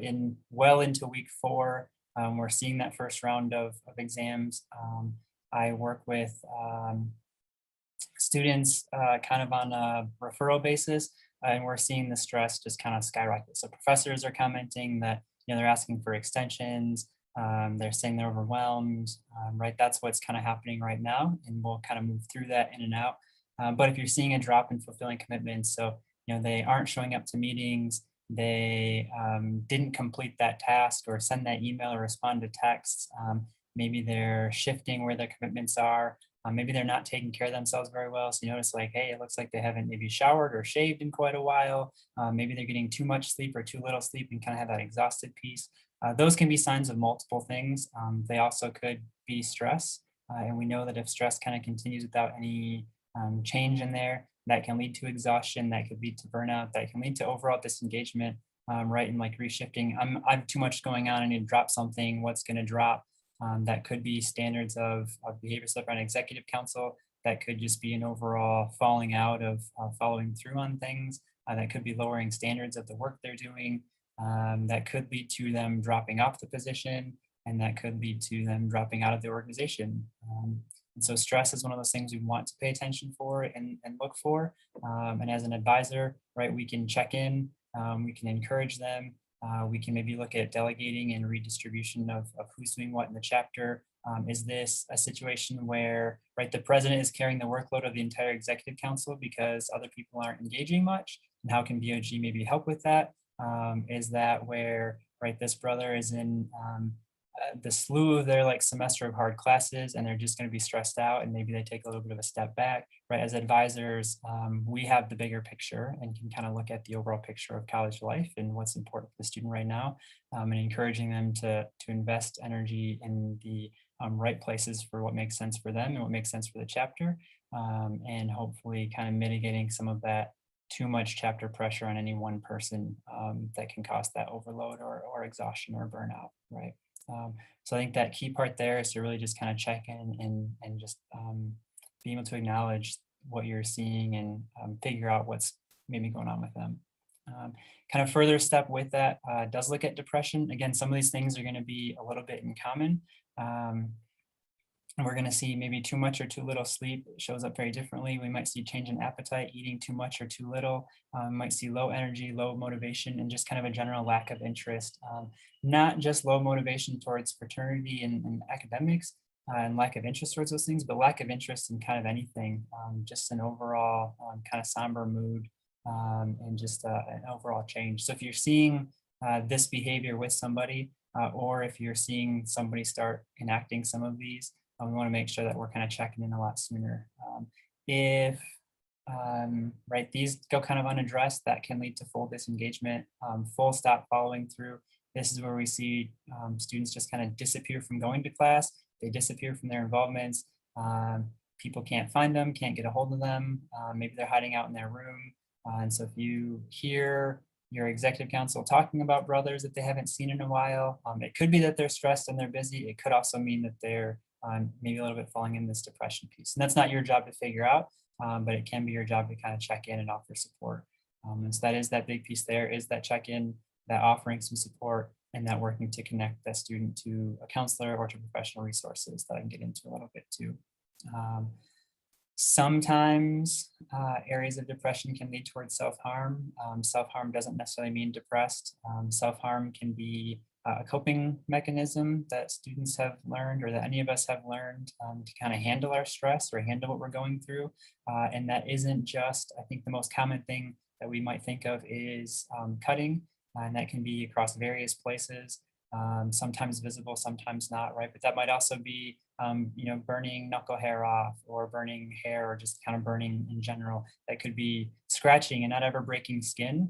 well into week 4. We're seeing that first round of exams. I work with students kind of on a referral basis, and we're seeing the stress just kind of skyrocket. So professors are commenting that they're asking for extensions. They're saying they're overwhelmed, right? That's what's kind of happening right now, and we'll kind of move through that in and out. But if you're seeing a drop in fulfilling commitments, so they aren't showing up to meetings, they didn't complete that task or send that email or respond to texts, maybe they're shifting where their commitments are. Maybe they're not taking care of themselves very well. So you notice like, hey, it looks like they haven't maybe showered or shaved in quite a while. Maybe they're getting too much sleep or too little sleep and kind of have that exhausted piece. Those can be signs of multiple things. They also could be stress. And we know that if stress kind of continues without any change in there, that can lead to exhaustion, that could lead to burnout, that can lead to overall disengagement, right? And like reshifting, I'm too much going on, I need to drop something, what's going to drop? That could be standards of behavior stuff around executive council. That could just be an overall falling out of following through on things. That could be lowering standards of the work they're doing. That could lead to them dropping off the position, and that could lead to them dropping out of the organization. And so stress is one of those things we want to pay attention for and look for. And as an advisor, right, we can check in, we can encourage them. We can maybe look at delegating and redistribution of who's doing what in the chapter. Is this a situation where, right, the president is carrying the workload of the entire executive council because other people aren't engaging much? And how can BOG maybe help with that? Is that where, right, this brother is in the slew of their like semester of hard classes and they're just going to be stressed out and maybe they take a little bit of a step back, right? As advisors, we have the bigger picture and can kind of look at the overall picture of college life and what's important for the student right now, and encouraging them to invest energy in the right places for what makes sense for them and what makes sense for the chapter, and hopefully kind of mitigating some of that too much chapter pressure on any one person that can cause that overload or exhaustion or burnout, right? So I think that key part there is to really just kind of check in and just be able to acknowledge what you're seeing and figure out what's maybe going on with them. Kind of further step with that does look at depression. Again, some of these things are going to be a little bit in common. And we're going to see maybe too much or too little sleep. It shows up very differently. We might see change in appetite, eating too much or too little. Might see low energy, low motivation, and just kind of a general lack of interest. Not just low motivation towards fraternity and academics and lack of interest towards those things, but lack of interest in kind of anything. Just an overall kind of somber mood and just an overall change. So if you're seeing this behavior with somebody, or if you're seeing somebody start enacting some of these, we want to make sure that we're kind of checking in a lot sooner. If right, these go kind of unaddressed, that can lead to full disengagement, full stop following through. This is where we see students just kind of disappear from going to class. they disappear from their involvements. People can't find them, can't get a hold of them. Maybe they're hiding out in their room. And so if you hear your executive council talking about brothers that they haven't seen in a while, it could be that they're stressed and they're busy. It could also mean that they're maybe a little bit falling in this depression piece. And that's not your job to figure out, but it can be your job to kind of check in and offer support. And so that is that big piece there, is that check-in, that offering some support, and that working to connect that student to a counselor or to professional resources that I can get into a little bit too. Sometimes areas of depression can lead towards self-harm. Self-harm doesn't necessarily mean depressed. Self-harm can be a coping mechanism that students have learned, or that any of us have learned, to kind of handle our stress or handle what we're going through. And that isn't just, I think the most common thing that we might think of is cutting, and that can be across various places, sometimes visible, sometimes not, right? But that might also be, burning knuckle hair off, or burning hair, or just kind of burning in general. That could be scratching and not ever breaking skin,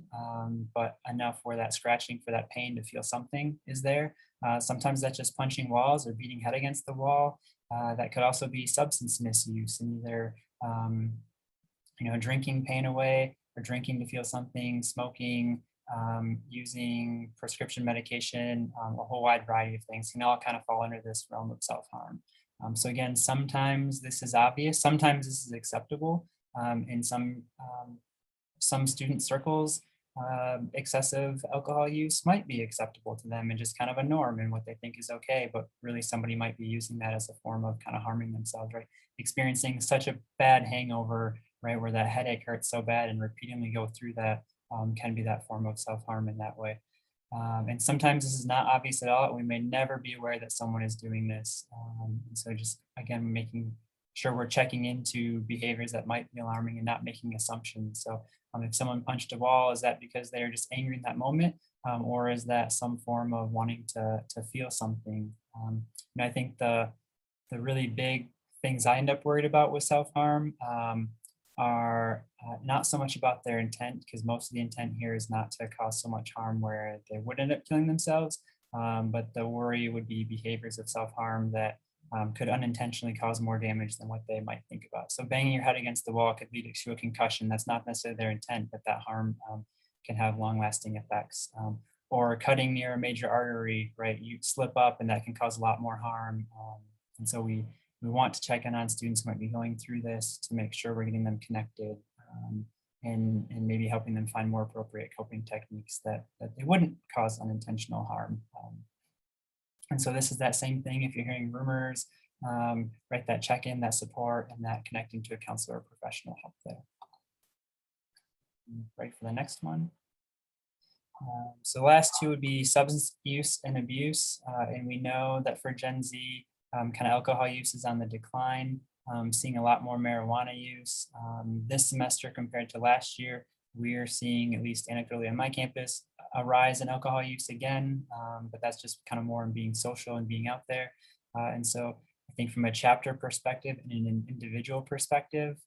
but enough where that scratching for that pain to feel something is there. Sometimes that's just punching walls or beating head against the wall. That could also be substance misuse, and either drinking pain away, or drinking to feel something, smoking, using prescription medication, a whole wide variety of things can all kind of fall under this realm of self-harm. So again, sometimes this is obvious, sometimes this is acceptable. In some student circles, excessive alcohol use might be acceptable to them and just kind of a norm and what they think is okay, but really somebody might be using that as a form of kind of harming themselves, right? Experiencing such a bad hangover, right, where that headache hurts so bad, and repeatedly go through that can be that form of self-harm in that way. And sometimes this is not obvious at all. We may never be aware that someone is doing this. And so just, again, making sure we're checking into behaviors that might be alarming and not making assumptions. So if someone punched a wall, is that because they're just angry in that moment? Or is that some form of wanting to feel something? And I think the really big things I end up worried about with self-harm are not so much about their intent, because most of the intent here is not to cause so much harm where they would end up killing themselves. But the worry would be behaviors of self-harm that could unintentionally cause more damage than what they might think about. So banging your head against the wall could lead to a concussion. That's not necessarily their intent, but that harm can have long-lasting effects. Or cutting near a major artery, right? You slip up and that can cause a lot more harm. And so we want to check in on students who might be going through this to make sure we're getting them connected, and maybe helping them find more appropriate coping techniques that they wouldn't cause unintentional harm. And so this is that same thing. If you're hearing rumors, right, that check-in, that support, and that connecting to a counselor or professional help there. Ready for the next one. So the last two would be substance use and abuse. And we know that for Gen Z, kind of alcohol use is on the decline, seeing a lot more marijuana use. This semester compared to last year, we're seeing, at least anecdotally on my campus, a rise in alcohol use again, but that's just kind of more in being social and being out there. And so I think from a chapter perspective and an individual perspective,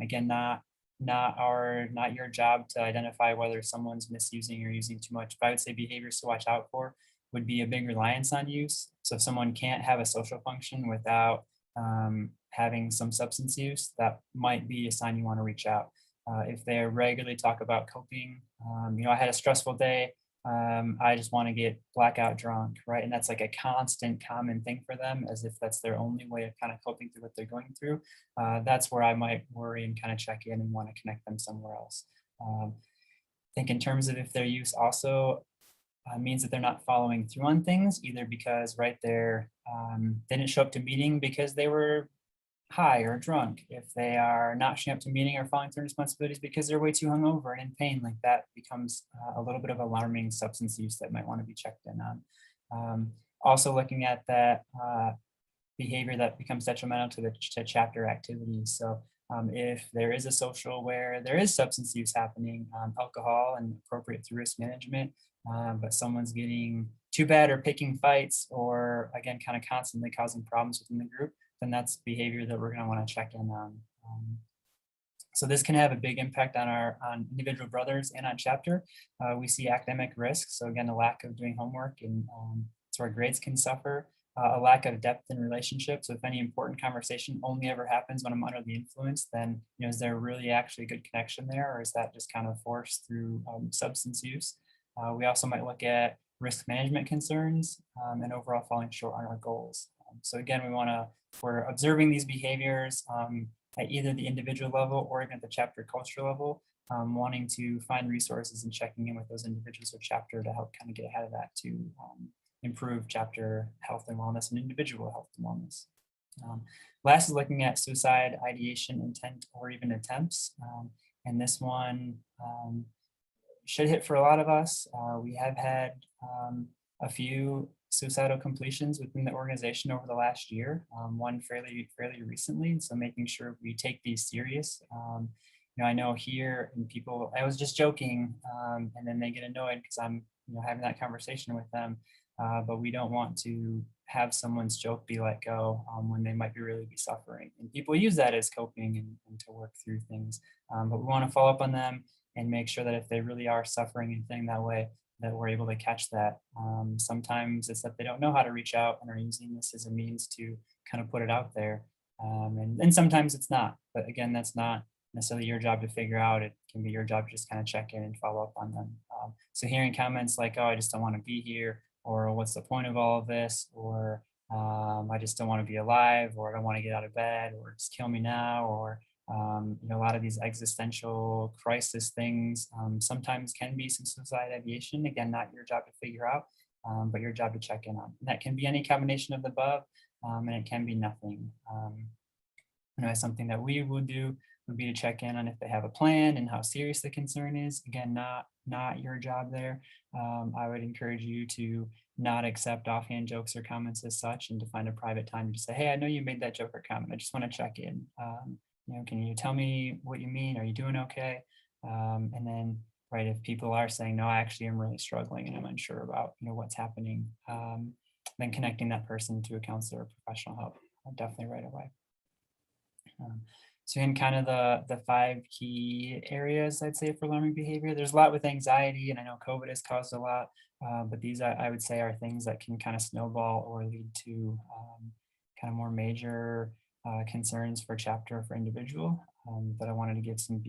again, not your job to identify whether someone's misusing or using too much, but I would say behaviors to watch out for would be a big reliance on use. So if someone can't have a social function without having some substance use, that might be a sign you want to reach out. If they regularly talk about coping, I had a stressful day, I just want to get blackout drunk, right? And that's like a constant common thing for them, as if that's their only way of kind of coping through what they're going through. That's where I might worry and kind of check in and want to connect them somewhere else. I think in terms of if their use also means that they're not following through on things, either because right there, they didn't show up to meeting because they were high or drunk, if they are not showing up to meeting or following through responsibilities because they're way too hungover and in pain, like that becomes a little bit of alarming substance use that might want to be checked in on. Also looking at that behavior that becomes detrimental to chapter activities. So if there is a social where there is substance use happening, alcohol and appropriate through risk management, but someone's getting too bad or picking fights, or again, kind of constantly causing problems within the group, then that's behavior that we're going to want to check in on. So this can have a big impact on individual brothers and on chapter. We see academic risks. So again, a lack of doing homework, and so our grades can suffer. a lack of depth in relationships. So if any important conversation only ever happens when I'm under the influence, then is there really actually a good connection there, or is that just kind of forced through substance use? We also might look at risk management concerns and overall falling short on our goals. So again, we're observing these behaviors at either the individual level or even at the chapter culture level, wanting to find resources and checking in with those individuals or chapter to help kind of get ahead of that to improve chapter health and wellness and individual health and wellness. Last is looking at suicide ideation, intent, or even attempts. And this one should hit for a lot of us. We have had a few suicidal completions within the organization over the last year, one fairly recently. So making sure we take these serious. I know here and people, I was just joking, and then they get annoyed because I'm having that conversation with them. But we don't want to have someone's joke be let go when they might really be suffering. And people use that as coping and to work through things. But we want to follow up on them and make sure that if they really are suffering and feeling that way, that we're able to catch that. Sometimes it's that they don't know how to reach out and are using this as a means to kind of put it out there. And sometimes it's not. But again, that's not necessarily your job to figure out. It can be your job to just kind of check in and follow up on them. So hearing comments like, oh, I just don't want to be here, or what's the point of all of this, or I just don't want to be alive, or I don't want to get out of bed, or just kill me now, or a lot of these existential crisis things sometimes can be some suicide ideation. Again, not your job to figure out, but your job to check in on. And that can be any combination of the above, and it can be nothing. Something that we would do would be to check in on if they have a plan and how serious the concern is. Again, not your job there. I would encourage you to not accept offhand jokes or comments as such, and to find a private time to say, hey, I know you made that joke or comment. I just want to check in. Can you tell me what you mean? Are you doing okay? And then, right, if people are saying, no, I actually am really struggling and I'm unsure about, what's happening, then connecting that person to a counselor or professional help definitely right away. So in kind of the 5 key areas, I'd say, for learning behavior, there's a lot with anxiety, and I know COVID has caused a lot, but these I would say are things that can kind of snowball or lead to kind of more major concerns for chapter or for individual. But I wanted to give some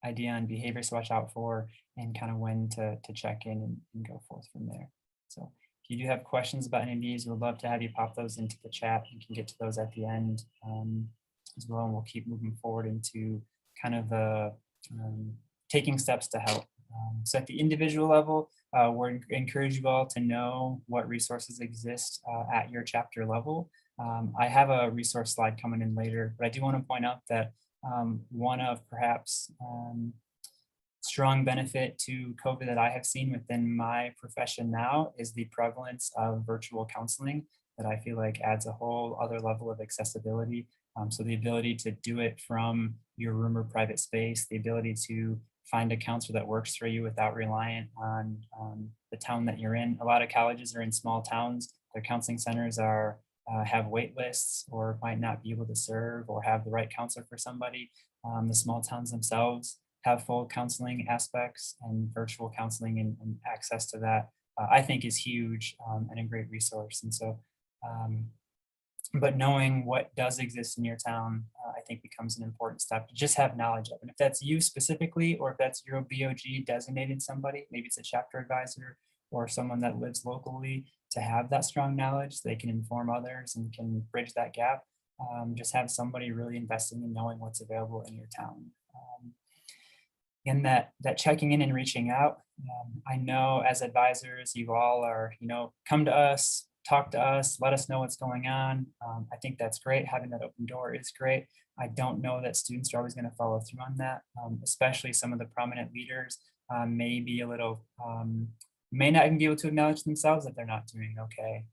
idea on behaviors to watch out for and kind of when to check in and go forth from there. So if you do have questions about any of these, we'd love to have you pop those into the chat. You can get to those at the end as well, and we'll keep moving forward into kind of the taking steps to help. So at the individual level, we're encourage you all to know what resources exist at your chapter level. I have a resource slide coming in later, but I do want to point out that one of perhaps strong benefit to COVID that I have seen within my profession now is the prevalence of virtual counseling, that I feel like adds a whole other level of accessibility. So the ability to do it from your room or private space, the ability to find a counselor that works for you without reliant on the town that you're in. A lot of colleges are in small towns. Their counseling centers have wait lists, or might not be able to serve or have the right counselor for somebody. The small towns themselves have full counseling aspects, and virtual counseling and access to that, I think, is huge and a great resource. And so, but knowing what does exist in your town, I think becomes an important step to just have knowledge of. And if that's you specifically, or if that's your BOG designated somebody, maybe it's a chapter advisor or someone that lives locally, to have that strong knowledge, they can inform others and can bridge that gap. Just have somebody really investing in knowing what's available in your town. And that checking in and reaching out. I know as advisors, you all are, come to us, talk to us, let us know what's going on. I think that's great. Having that open door is great. I don't know that students are always going to follow through on that, especially some of the prominent leaders may be a little, may not even be able to acknowledge themselves that they're not doing okay,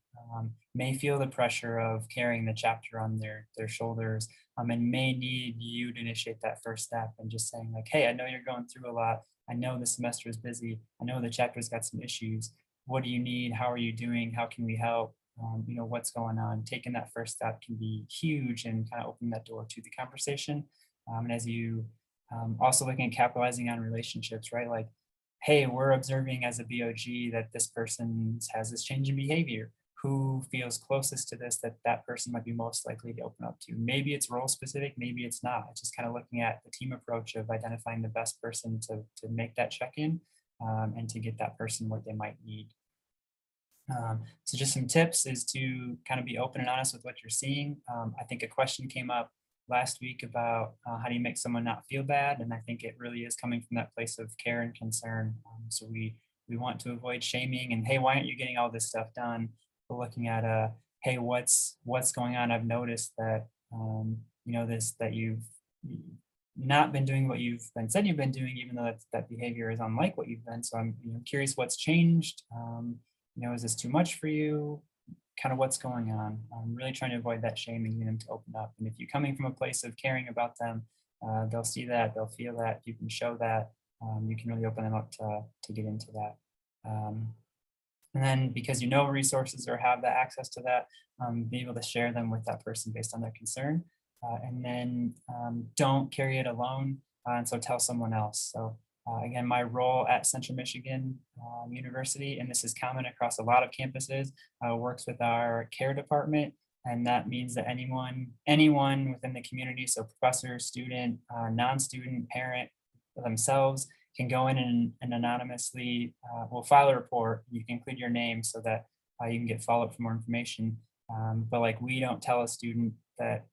may feel the pressure of carrying the chapter on their shoulders, and may need you to initiate that first step and just saying like, hey, I know you're going through a lot. I know the semester is busy. I know the chapter's got some issues. What do you need? How are you doing? How can we help? What's going on? Taking that first step can be huge and kind of open that door to the conversation. And as you also looking at capitalizing on relationships, right? Like, hey, we're observing as a BOG that this person has this change in behavior. who feels closest to this that that person might be most likely to open up to. Maybe it's role specific, maybe it's not. It's just kind of looking at the team approach of identifying the best person to make that check-in and to get that person what they might need. So just some tips is to kind of be open and honest with what you're seeing. I think a question came up last week about how do you make someone not feel bad? And I think it really is coming from that place of care and concern. So we want to avoid shaming and, hey, why aren't you getting all this stuff done? But looking at hey, what's going on? I've noticed that that you've not been doing what you've been said you've been doing, even though that behavior is unlike what you've been. So I'm curious what's changed. Is this too much for you? Kind of what's going on. I'm really trying to avoid that shaming, them to open up. And if you're coming from a place of caring about them, they'll see that, they'll feel that. You can show that. You can really open them up to get into that. And then because resources or have the access to that, be able to share them with that person based on their concern. And then don't carry it alone. And so tell someone else. So again, my role at Central Michigan University, and this is common across a lot of campuses, works with our care department. And that means that anyone within the community, so professor, student, non-student, parent, themselves, can go in and anonymously will file a report. You can include your name so that you can get follow-up for more information. But like, we don't tell a student that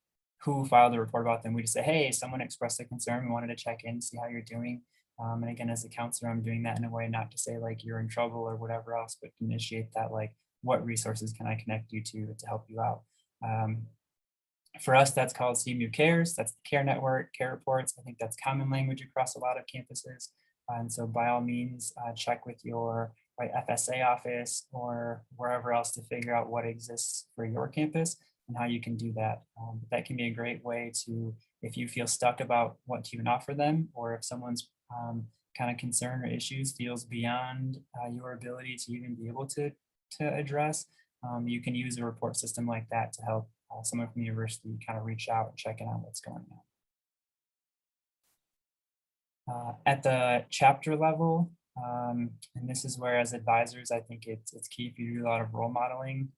who filed the report about them. We just say, hey, someone expressed a concern. We wanted to check in, see how you're doing. And again, as a counselor, I'm doing that in a way not to say like you're in trouble or whatever else, but initiate that, like, what resources can I connect you to help you out? For us, that's called CMU Cares. That's the care network, care reports. I think that's common language across a lot of campuses. And so by all means, check with your FSA office or wherever else to figure out what exists for your campus and how you can do that. That can be a great way to, if you feel stuck about what to even offer them, or if someone's kind of concern or issues feels beyond your ability to even be able to address, you can use a report system like that to help someone from the university kind of reach out and check in on what's going on. At the chapter level, and this is where as advisors, I think it's key for you to do a lot of role modeling,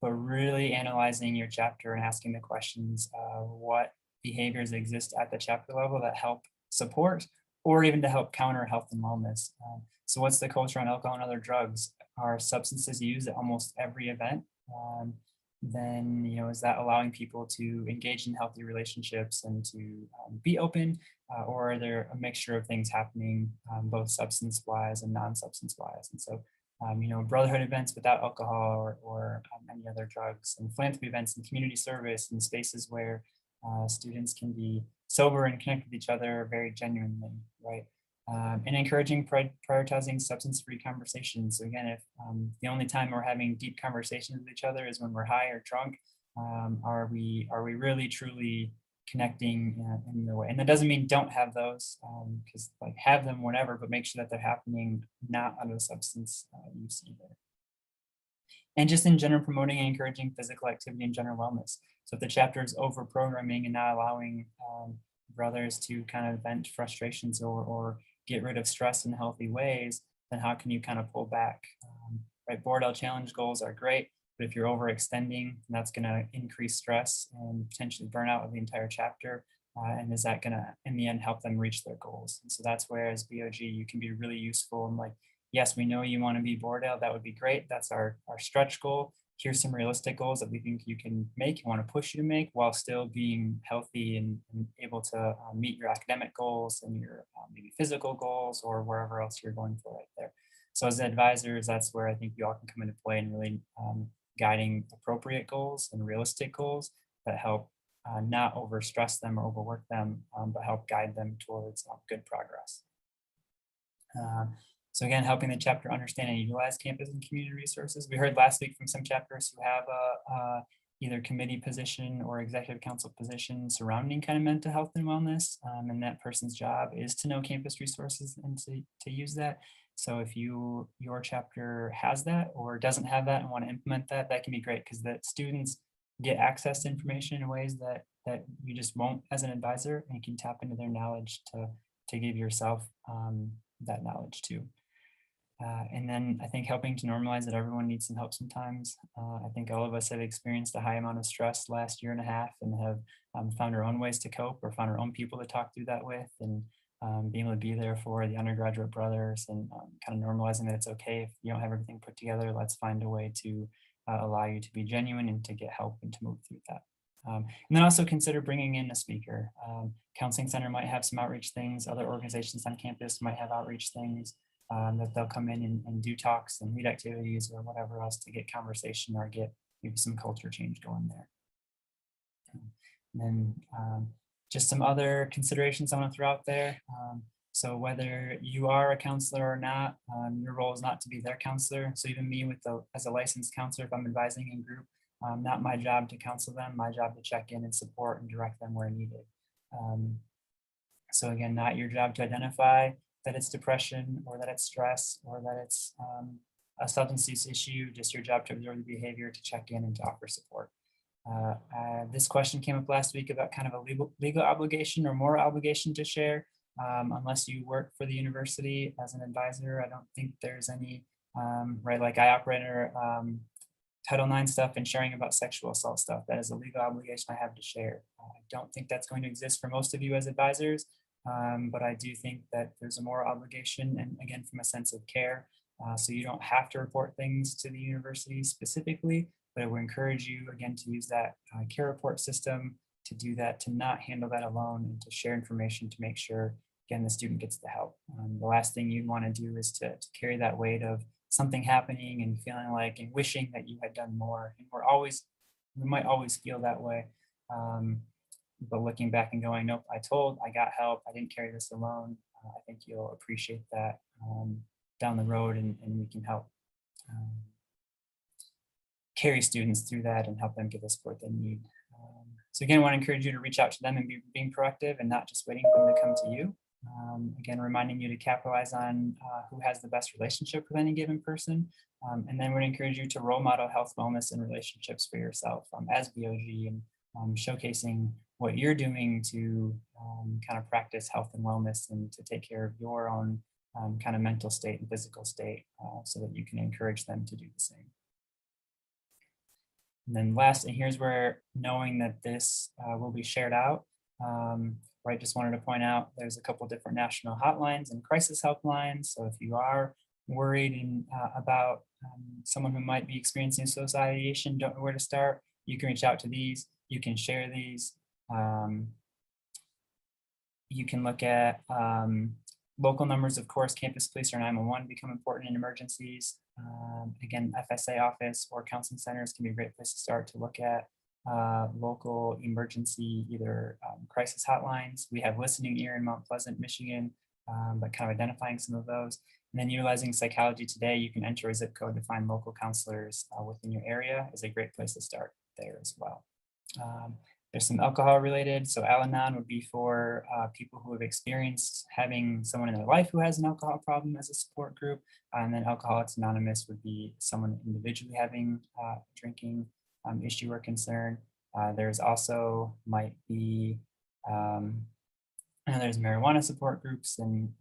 but really analyzing your chapter and asking the questions, what behaviors exist at the chapter level that help support or even to help counter health and wellness. So what's the culture on alcohol and other drugs? Are substances used at almost every event? Then, is that allowing people to engage in healthy relationships and to be open, or are there a mixture of things happening, both substance-wise and non-substance-wise? And so, brotherhood events without alcohol or any other drugs, and philanthropy events and community service and spaces where students can be sober and connect with each other very genuinely, right? And encouraging prioritizing substance-free conversations. So again, if the only time we're having deep conversations with each other is when we're high or drunk, are we really truly connecting in the way? And that doesn't mean don't have those, because like have them whenever, but make sure that they're happening not out of substance use either. And just in general, promoting and encouraging physical activity and general wellness. So if the chapter is over programming and not allowing brothers to kind of vent frustrations or get rid of stress in healthy ways, then how can you kind of pull back? Right, Bordell challenge goals are great, but if you're overextending, that's going to increase stress and potentially burnout of the entire chapter. And is that going to, in the end, help them reach their goals? And so that's where, as BOG, you can be really useful. And like, yes, we know you want to be Bordell. That would be great. That's our stretch goal. Here's some realistic goals that we think you can make, you want to push you to make, while still being healthy and able to meet your academic goals and your maybe physical goals or wherever else you're going for right there. So as advisors, that's where I think you all can come into play and really guiding appropriate goals and realistic goals that help not overstress them or overwork them, but help guide them towards good progress. So again, helping the chapter understand and utilize campus and community resources. We heard last week from some chapters who have a either committee position or executive council position surrounding kind of mental health and wellness. And that person's job is to know campus resources and to use that. So if your chapter has that or doesn't have that and want to implement that, that can be great, because the students get access to information in ways that you just won't as an advisor, and you can tap into their knowledge to give yourself that knowledge too. And then I think helping to normalize that everyone needs some help sometimes. I think all of us have experienced a high amount of stress last year and a half and have found our own ways to cope or found our own people to talk through that with, and being able to be there for the undergraduate brothers and kind of normalizing that it's okay if you don't have everything put together. Let's find a way to allow you to be genuine and to get help and to move through that. And then also consider bringing in a speaker. Counseling Center might have some outreach things. Other organizations on campus might have outreach things that they'll come in and do talks and lead activities or whatever else to get conversation or get maybe some culture change going there. And then just some other considerations I want to throw out there. So whether you are a counselor or not, your role is not to be their counselor. So even me as a licensed counselor, if I'm advising in group, not my job to counsel them, my job to check in and support and direct them where needed. So again, not your job to identify that it's depression or that it's stress or that it's a substance use issue, just your job to observe the behavior, to check in and to offer support. This question came up last week about kind of a legal obligation or moral obligation to share. Unless you work for the university as an advisor, I don't think there's any, right, like I operate under Title IX stuff and sharing about sexual assault stuff. That is a legal obligation I have to share. I don't think that's going to exist for most of you as advisors, but I do think that there's a moral obligation, and again, from a sense of care. So you don't have to report things to the university specifically, but I would encourage you again to use that care report system, to do that, to not handle that alone, and to share information to make sure, again, the student gets the help. The last thing you want to do is to carry that weight of something happening and feeling like and wishing that you had done more. And we might always feel that way. But looking back and going, nope, I got help. I didn't carry this alone. I think you'll appreciate that down the road, and we can help carry students through that and help them get the support they need. So again, I want to encourage you to reach out to them and being proactive and not just waiting for them to come to you. Again, reminding you to capitalize on who has the best relationship with any given person. And then would encourage you to role model health, wellness, and relationships for yourself as BOG, and showcasing what you're doing to kind of practice health and wellness and to take care of your own kind of mental state and physical state so that you can encourage them to do the same. And then last, and here's where knowing that this will be shared out, right, just wanted to point out there's a couple different national hotlines and crisis helplines. So if you are worried about someone who might be experiencing suicidal ideation, don't know where to start, you can reach out to these, you can share these. You can look at local numbers, of course. Campus police or 911 become important in emergencies. Again, FSA office or counseling centers can be a great place to start to look at local emergency, either crisis hotlines. We have Listening Ear in Mount Pleasant, Michigan, but kind of identifying some of those. And then utilizing Psychology Today, you can enter a zip code to find local counselors within your area is a great place to start there as well. There's some alcohol related. So Al-Anon would be for people who have experienced having someone in their life who has an alcohol problem as a support group. And then Alcoholics Anonymous would be someone individually having a drinking issue or concern. There's also might be, there's marijuana support groups and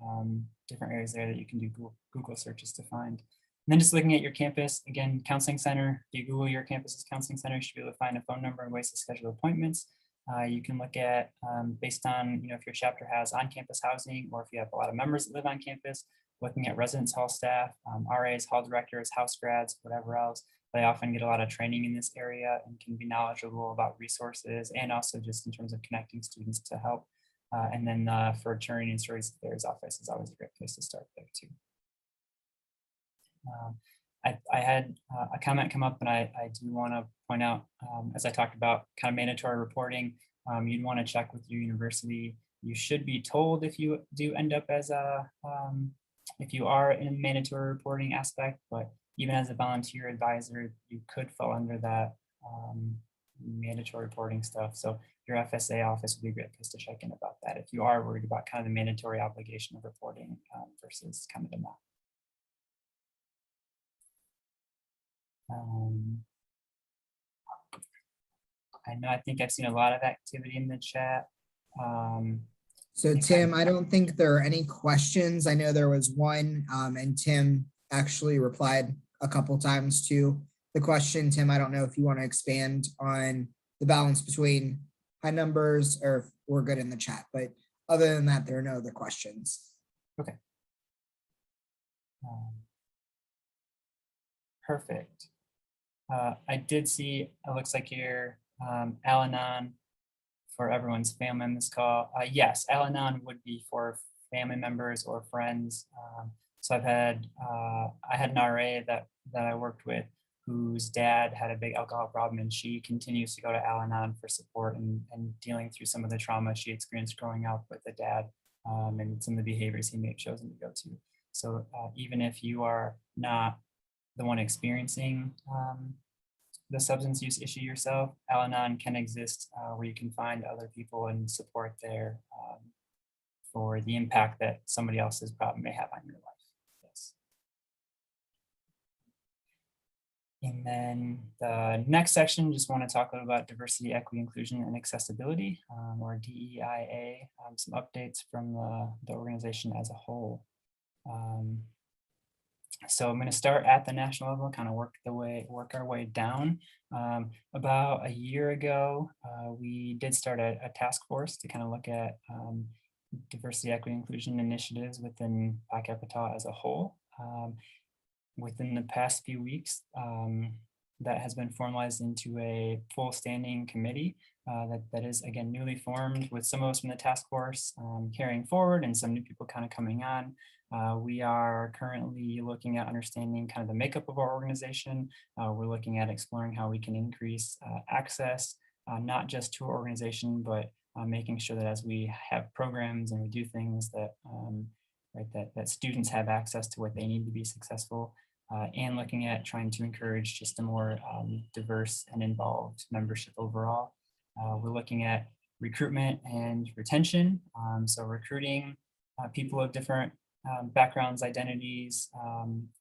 different areas there that you can do Google searches to find. And then just looking at your campus, again, counseling center, if you Google your campus's counseling center, you should be able to find a phone number and ways to schedule appointments. You can look at, based on, if your chapter has on-campus housing, or if you have a lot of members that live on campus, looking at residence hall staff, RAs, hall directors, house grads, whatever else. They often get a lot of training in this area and can be knowledgeable about resources and also just in terms of connecting students to help. And then for Attorney and Stories Affairs office is always a great place to start there too. I had a comment come up, and I do want to point out, as I talked about kind of mandatory reporting, you'd want to check with your university. You should be told if you do end up as if you are in a mandatory reporting aspect, but even as a volunteer advisor, you could fall under that mandatory reporting stuff. So your FSA office would be a great place to check in about that if you are worried about kind of the mandatory obligation of reporting versus kind of the not. I think I've seen a lot of activity in the chat. So Tim, I don't think there are any questions. I know there was one, and Tim, actually replied a couple times to the question. Tim, I don't know if you want to expand on the balance between high numbers or if we're good in the chat, but other than that, there are no other questions. Okay. Perfect. I did see, it looks like you're Al-Anon for everyone's family on this call. Yes, Al-Anon would be for family members or friends. So I had an RA that I worked with whose dad had a big alcohol problem, and she continues to go to Al-Anon for support and dealing through some of the trauma she experienced growing up with the dad and some of the behaviors he may have chosen to go to. So even if you are not the one experiencing the substance use issue yourself, Al-Anon can exist where you can find other people and support there for the impact that somebody else's problem may have on your life. Yes. And then the next section, just want to talk a little about diversity, equity, inclusion, and accessibility, or DEIA, some updates from the organization as a whole. So I'm going to start at the national level, kind of work our way down. About a year ago, we did start a task force to kind of look at diversity, equity, inclusion initiatives within Phi Kappa as a whole. Within the past few weeks, that has been formalized into a full standing committee that is, again, newly formed, with some of us from the task force carrying forward and some new people kind of coming on. We are currently looking at understanding kind of the makeup of our organization. We're looking at exploring how we can increase access, not just to our organization, but making sure that as we have programs and we do things that, that students have access to what they need to be successful, and looking at trying to encourage just a more diverse and involved membership overall. We're looking at recruitment and retention. So recruiting people of different backgrounds, identities,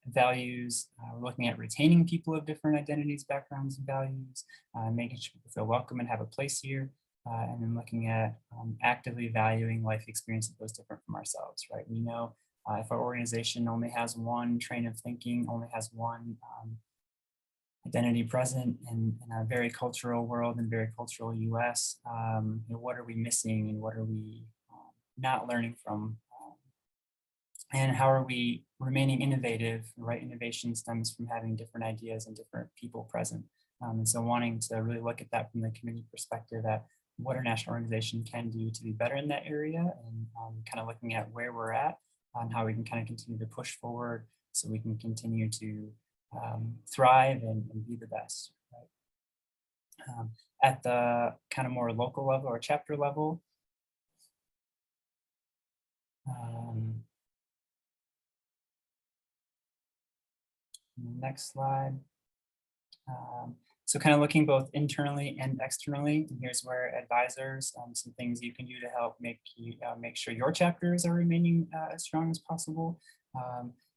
values. We're looking at retaining people of different identities, backgrounds, and values, making sure people feel welcome and have a place here. And then looking at actively valuing life experiences that was different from ourselves, right? We know if our organization only has one train of thinking, only has one identity present in a very cultural world and very cultural US, what are we missing and what are we not learning from? And how are we remaining innovative? Right, innovation stems from having different ideas and different people present. And so wanting to really look at that from the community perspective, at what our national organization can do to be better in that area, and kind of looking at where we're at and how we can kind of continue to push forward so we can continue to thrive and be the best. Right? At the kind of more local level or chapter level, next slide. So kind of looking both internally and externally, and here's where advisors, some things you can do to help make sure your chapters are remaining as strong as possible.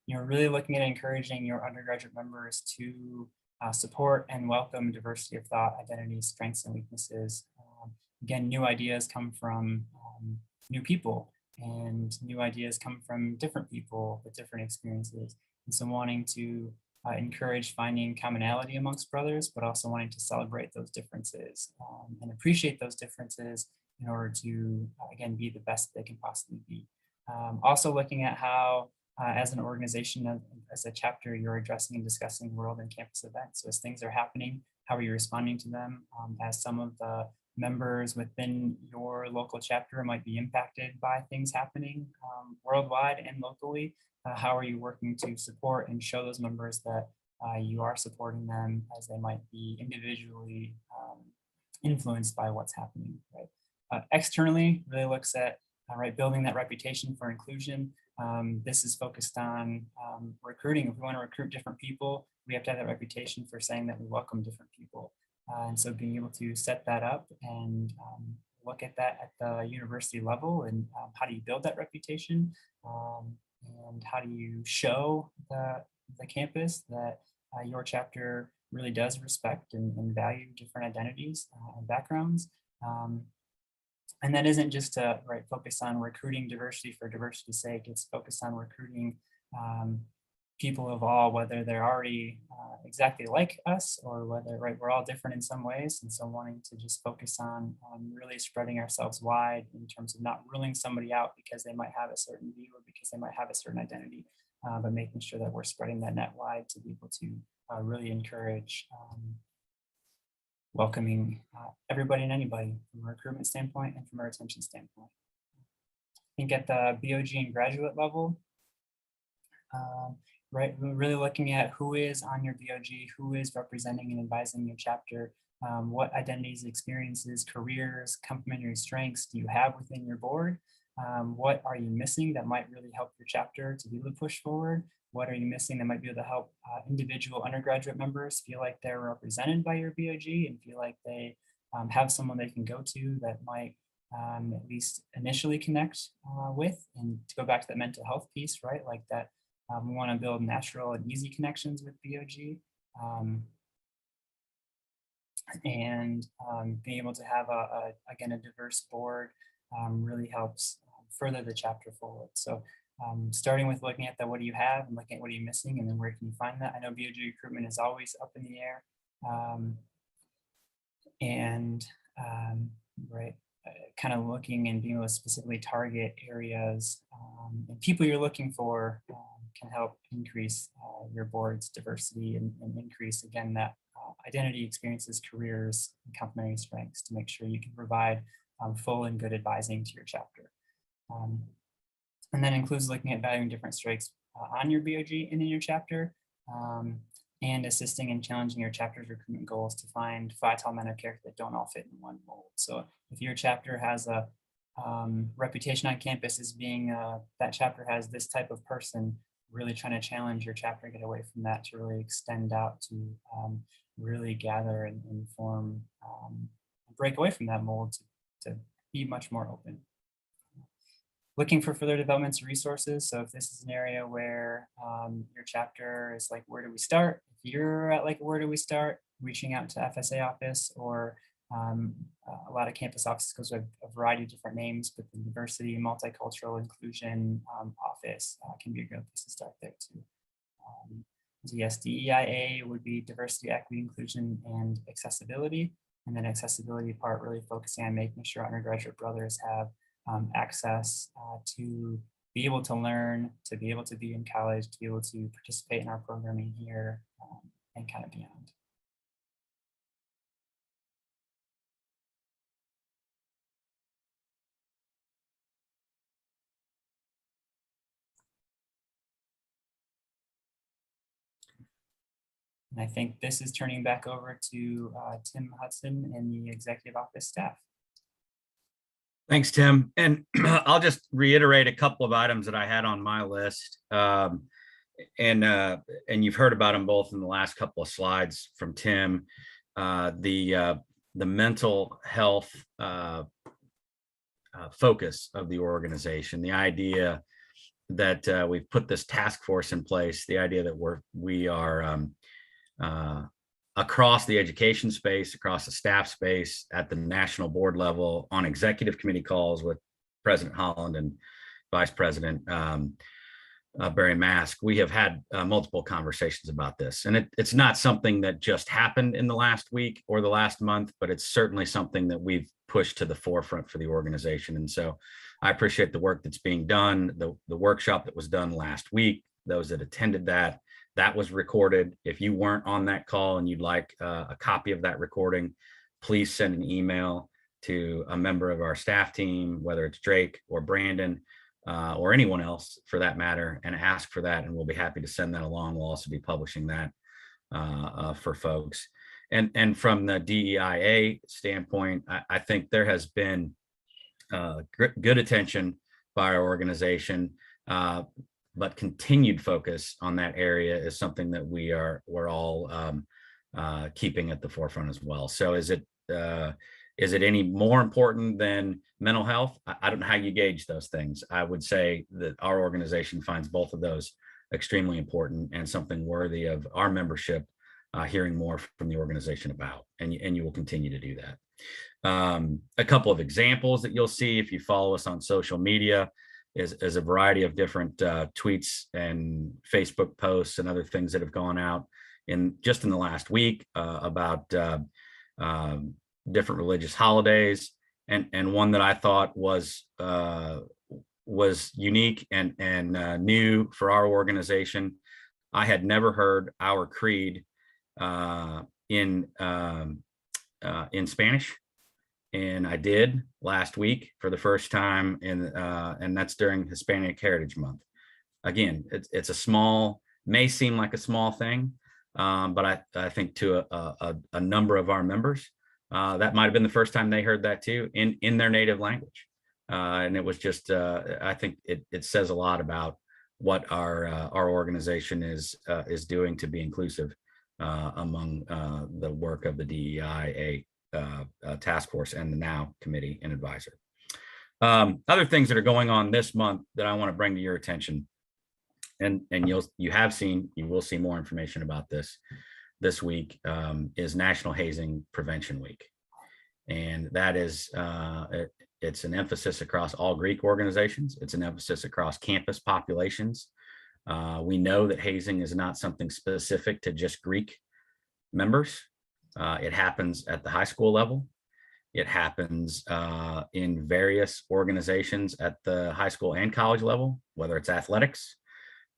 Really looking at encouraging your undergraduate members to support and welcome diversity of thought, identities, strengths, and weaknesses. Again, new ideas come from new people, and new ideas come from different people with different experiences. And so wanting to encourage finding commonality amongst brothers, but also wanting to celebrate those differences and appreciate those differences in order to, again, be the best they can possibly be. Also looking at how, as an organization, as a chapter, you're addressing and discussing world and campus events. So as things are happening, how are you responding to them? As some of the members within your local chapter might be impacted by things happening worldwide and locally, how are you working to support and show those members that you are supporting them as they might be individually influenced by what's happening, right? Externally, really looks at building that reputation for inclusion. This is focused on recruiting. If we want to recruit different people, we have to have that reputation for saying that we welcome different people. And so being able to set that up and look at that at the university level, and how do you build that reputation? And how do you show the campus that your chapter really does respect and value different identities and backgrounds? And that isn't just to focus on recruiting diversity for diversity's sake. It's focused on recruiting people of all, whether they're already exactly like us or whether, right, we're all different in some ways. And so wanting to just focus on really spreading ourselves wide in terms of not ruling somebody out because they might have a certain view or because they might have a certain identity, but making sure that we're spreading that net wide to be able to really encourage welcoming everybody and anybody from a recruitment standpoint and from a retention standpoint. I think at the BOG and graduate level, right, we're really looking at who is on your BOG, who is representing and advising your chapter, what identities, experiences, careers, complementary strengths do you have within your board? What are you missing that might really help your chapter to be able to push forward? What are you missing that might be able to help individual undergraduate members feel like they're represented by your BOG and feel like they have someone they can go to that might at least initially connect with? And to go back to the mental health piece, right? Like that, we want to build natural and easy connections with BOG. And being able to have again, a diverse board really helps further the chapter forward. So starting with looking at what do you have and looking at what are you missing and then where can you find that? I know BOG recruitment is always up in the air. Right, kind of looking and being able to specifically target areas and people you're looking for can help increase your board's diversity and increase, again, that identity, experiences, careers, and complementary strengths to make sure you can provide full and good advising to your chapter. And that includes looking at valuing different strengths on your BOG and in your chapter, and assisting and challenging your chapter's recruitment goals to find Phi Tau men of character that don't all fit in one mold. So if your chapter has a reputation on campus as being that chapter has this type of person, really trying to challenge your chapter, get away from that to really extend out to really gather and form, break away from that mold to be much more open. Looking for further developments and resources. So if this is an area where your chapter is like, where do we start? If you're at like, where do we start? Reaching out to FSA office or a lot of campus offices goes with a variety of different names, but the diversity, multicultural inclusion office can be a good place to start there too. Yes, DEIA would be diversity, equity, inclusion, and accessibility. And then accessibility part really focusing on making sure undergraduate brothers have access to be able to learn, to be able to be in college, to be able to participate in our programming here and kind of beyond. And I think this is turning back over to Tim Hudson and the executive office staff. Thanks, Tim. And I'll just reiterate a couple of items that I had on my list. And you've heard about them both in the last couple of slides from Tim. The mental health focus of the organization, the idea that we've put this task force in place, the idea that we are across the education space, across the staff space, at the national board level, on executive committee calls with President Holland and Vice President Barry Mask, we have had multiple conversations about this. And it's not something that just happened in the last week or the last month, but it's certainly something that we've pushed to the forefront for the organization. And so I appreciate the work that's being done, the workshop that was done last week, those that attended that was recorded. If you weren't on that call and you'd like a copy of that recording, please send an email to a member of our staff team, whether it's Drake or Brandon or anyone else for that matter, and ask for that. And we'll be happy to send that along. We'll also be publishing that for folks. And from the DEIA standpoint, I think there has been good attention by our organization, but continued focus on that area is something that we're all keeping at the forefront as well. So is it any more important than mental health? I don't know how you gauge those things. I would say that our organization finds both of those extremely important and something worthy of our membership hearing more from the organization about, and you will continue to do that. A couple of examples that you'll see if you follow us on social media. is a variety of different tweets and Facebook posts and other things that have gone out in the last week about different religious holidays, and one that I thought was unique and new for our organization. I had never heard our creed in Spanish, and I did last week for the first time, and that's during Hispanic Heritage Month. Again, it's a small, may seem like a small thing, but I think to a number of our members, that might have been the first time they heard that too in their native language. And it was just, I think it says a lot about what our organization is doing to be inclusive among the work of the DEI task force and the NOW committee and advisor. Other things that are going on this month that I want to bring to your attention, and you will see more information about this week, is National Hazing Prevention Week. And that is, it's an emphasis across all Greek organizations. It's an emphasis across campus populations. We know that hazing is not something specific to just Greek members. It happens at the high school level. It happens in various organizations at the high school and college level, whether it's athletics.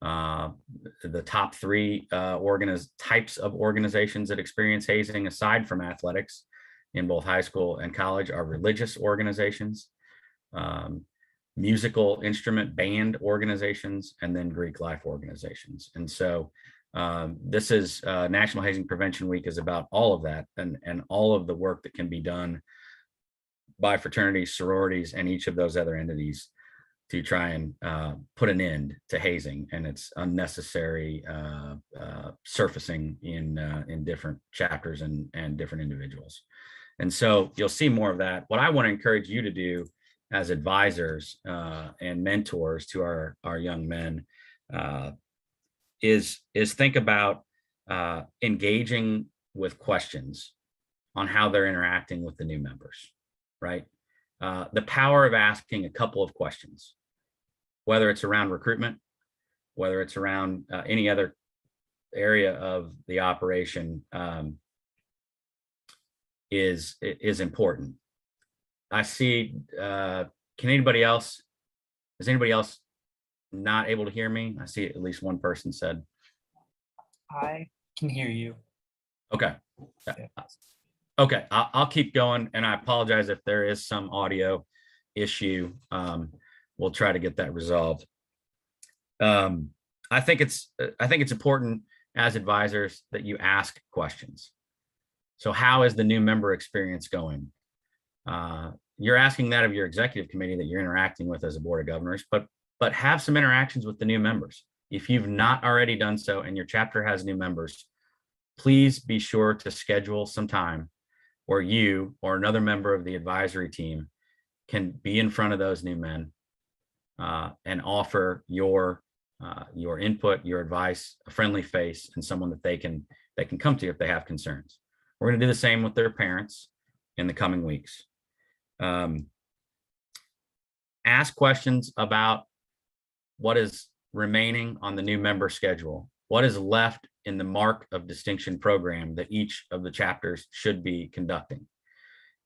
The top three types of organizations that experience hazing, aside from athletics, in both high school and college, are religious organizations, musical instrument band organizations, and then Greek life organizations. And so this is National Hazing Prevention Week is about all of that and all of the work that can be done by fraternities, sororities, and each of those other entities to try and put an end to hazing and its unnecessary surfacing in different chapters and different individuals. And so you'll see more of that. What I want to encourage you to do as advisors and mentors to our young men is think about engaging with questions on how they're interacting with the new members, right? The power of asking a couple of questions, whether it's around recruitment, whether it's around any other area of the operation, is important. I see, is anybody else not able to hear me? I see at least one person said. I can hear you. Okay. Yeah. Okay, I'll keep going, and I apologize if there is some audio issue. We'll try to get that resolved. I think it's important as advisors that you ask questions. So how is the new member experience going? You're asking that of your executive committee that you're interacting with as a board of governors, but have some interactions with the new members. If you've not already done so and your chapter has new members, please be sure to schedule some time where you or another member of the advisory team can be in front of those new men and offer your input, your advice, a friendly face, and someone that they can come to if they have concerns. We're going to do the same with their parents in the coming weeks. Ask questions about what is remaining on the new member schedule, what is left in the Mark of Distinction program that each of the chapters should be conducting.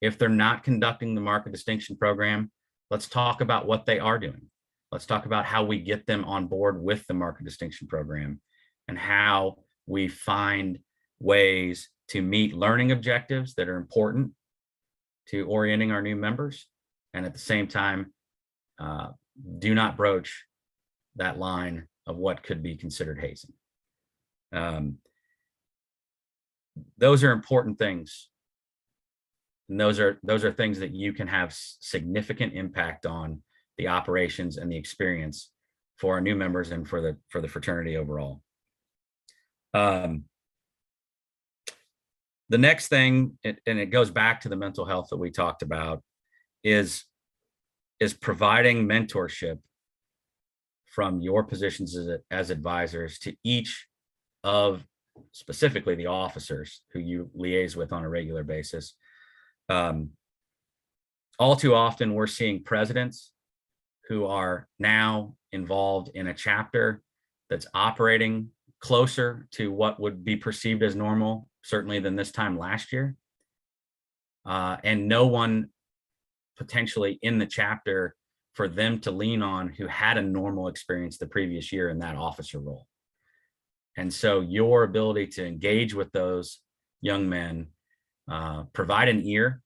If they're not conducting the Mark of Distinction program, let's talk about what they are doing. Let's talk about how we get them on board with the Mark of Distinction program and how we find ways to meet learning objectives that are important to orienting our new members, and at the same time, do not broach that line of what could be considered hazing. Those are important things, and those are things that you can have significant impact on the operations and the experience for our new members and for the fraternity overall. The next thing, and it goes back to the mental health that we talked about, is providing mentorship from your positions as advisors to each of specifically the officers who you liaise with on a regular basis. All too often, we're seeing presidents who are now involved in a chapter that's operating closer to what would be perceived as normal, certainly than this time last year. And no one potentially in the chapter for them to lean on who had a normal experience the previous year in that officer role. And so your ability to engage with those young men, provide an ear,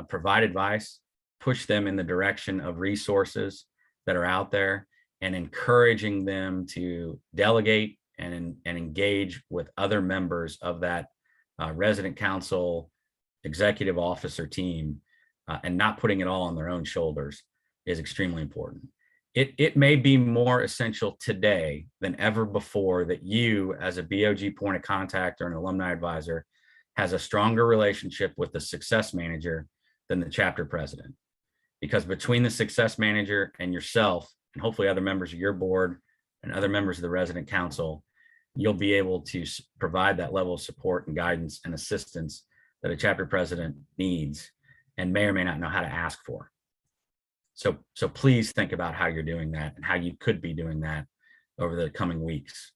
provide advice, push them in the direction of resources that are out there, and encouraging them to delegate and engage with other members of that resident council, executive officer team, and not putting it all on their own shoulders is extremely important. It may be more essential today than ever before that you, as a BOG point of contact or an alumni advisor, has a stronger relationship with the success manager than the chapter president. Because between the success manager and yourself, and hopefully other members of your board and other members of the resident council, you'll be able to provide that level of support and guidance and assistance that a chapter president needs and may or may not know how to ask for. So please think about how you're doing that and how you could be doing that over the coming weeks.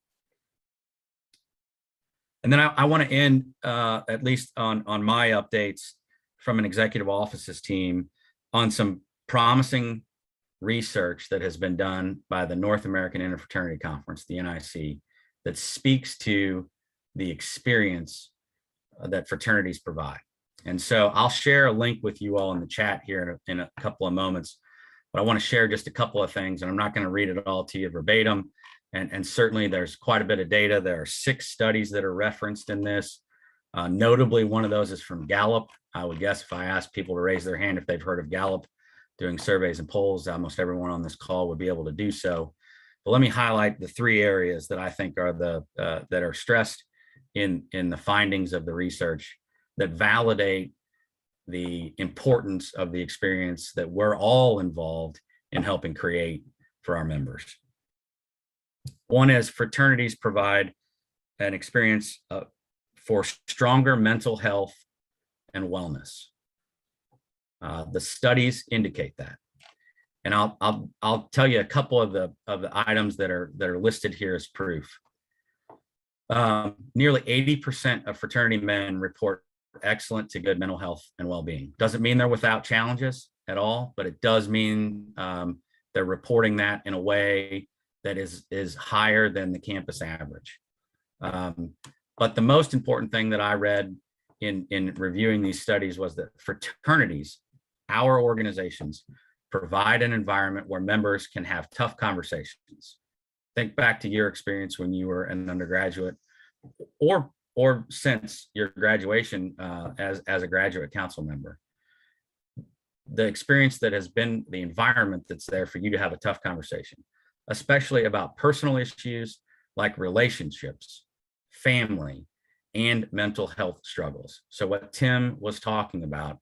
And then I want to end, at least on my updates from an executive offices team, on some promising research that has been done by the North American Interfraternity Conference, the NIC, that speaks to the experience that fraternities provide. And so I'll share a link with you all in the chat here in a couple of moments, but I want to share just a couple of things, and I'm not going to read it all to you verbatim. And certainly there's quite a bit of data. There are 6 studies that are referenced in this. Notably, one of those is from Gallup. I would guess if I asked people to raise their hand if they've heard of Gallup doing surveys and polls, almost everyone on this call would be able to do so. But let me highlight the 3 areas that I think are that are stressed in the findings of the research that validate the importance of the experience that we're all involved in helping create for our members. One is fraternities provide an experience for stronger mental health and wellness. The studies indicate that. And I'll tell you a couple of the items that are listed here as proof. Nearly 80% of fraternity men report excellent to good mental health and well-being. Doesn't mean they're without challenges at all, but it does mean they're reporting that in a way that is higher than the campus average. But the most important thing that I read in reviewing these studies was that fraternities, our organizations, provide an environment where members can have tough conversations. Think back to your experience when you were an undergraduate, or since your graduation as a graduate council member. The experience that has been the environment that's there for you to have a tough conversation, especially about personal issues like relationships, family, and mental health struggles. So what Tim was talking about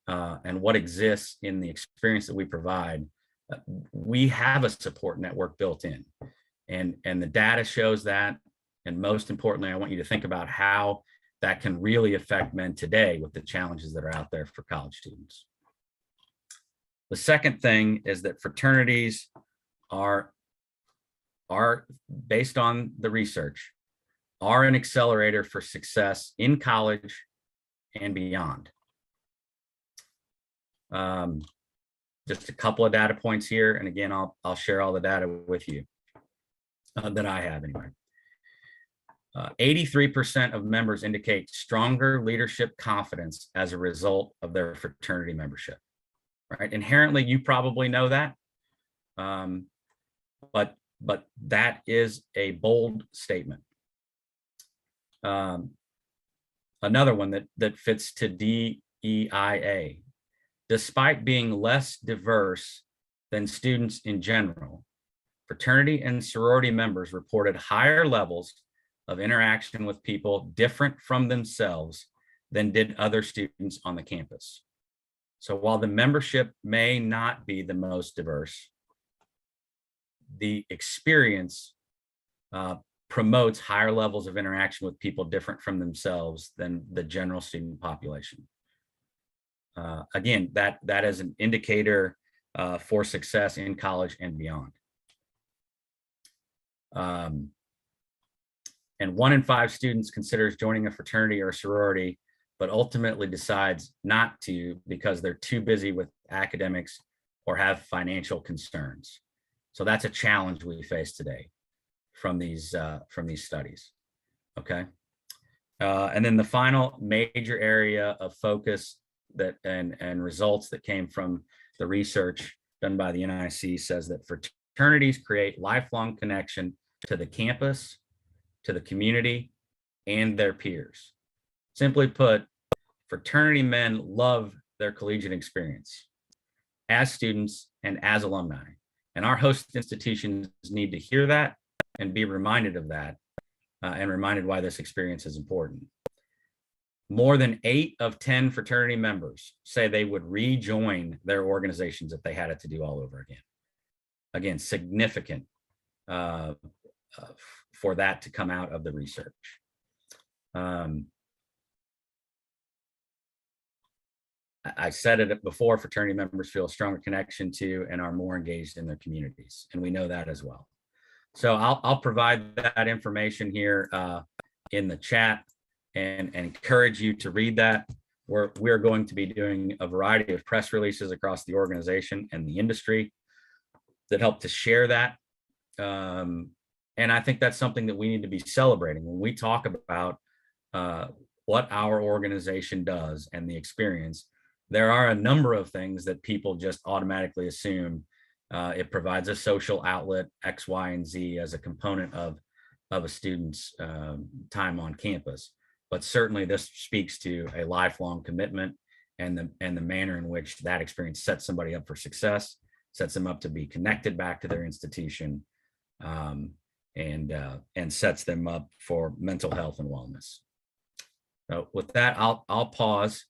and what exists in the experience that we provide, we have a support network built in. And the data shows that. And most importantly, I want you to think about how that can really affect men today with the challenges that are out there for college students. The second thing is that fraternities are based on the research, are an accelerator for success in college and beyond. Just a couple of data points here. And again, I'll share all the data with you that I have anyway. 83% of members indicate stronger leadership confidence as a result of their fraternity membership, right? Inherently, you probably know that, but that is a bold statement. Another one that fits to DEIA. Despite being less diverse than students in general, fraternity and sorority members reported higher levels of interaction with people different from themselves than did other students on the campus. So while the membership may not be the most diverse, the experience promotes higher levels of interaction with people different from themselves than the general student population. Again, that is an indicator for success in college and beyond. And 1 in 5 students considers joining a fraternity or a sorority, but ultimately decides not to because they're too busy with academics or have financial concerns. So that's a challenge we face today from these studies. Okay. And then the final major area of focus that and results that came from the research done by the NIC says that fraternities create lifelong connection to the campus, to the community, and their peers. Simply put, fraternity men love their collegiate experience as students and as alumni. And our host institutions need to hear that and be reminded of that and reminded why this experience is important. More than 8 of 10 fraternity members say they would rejoin their organizations if they had it to do all over again. Again, significant for that to come out of the research. I said it before, fraternity members feel a stronger connection to and are more engaged in their communities, and we know that as well. So I'll provide that information here in the chat and encourage you to read that. We're going to be doing a variety of press releases across the organization and the industry that help to share that. And I think that's something that we need to be celebrating when we talk about what our organization does and the experience. There are a number of things that people just automatically assume. It provides a social outlet, X, Y, and Z as a component of a student's time on campus. But certainly this speaks to a lifelong commitment and the manner in which that experience sets somebody up for success, sets them up to be connected back to their institution, and sets them up for mental health and wellness. So with that, I'll pause.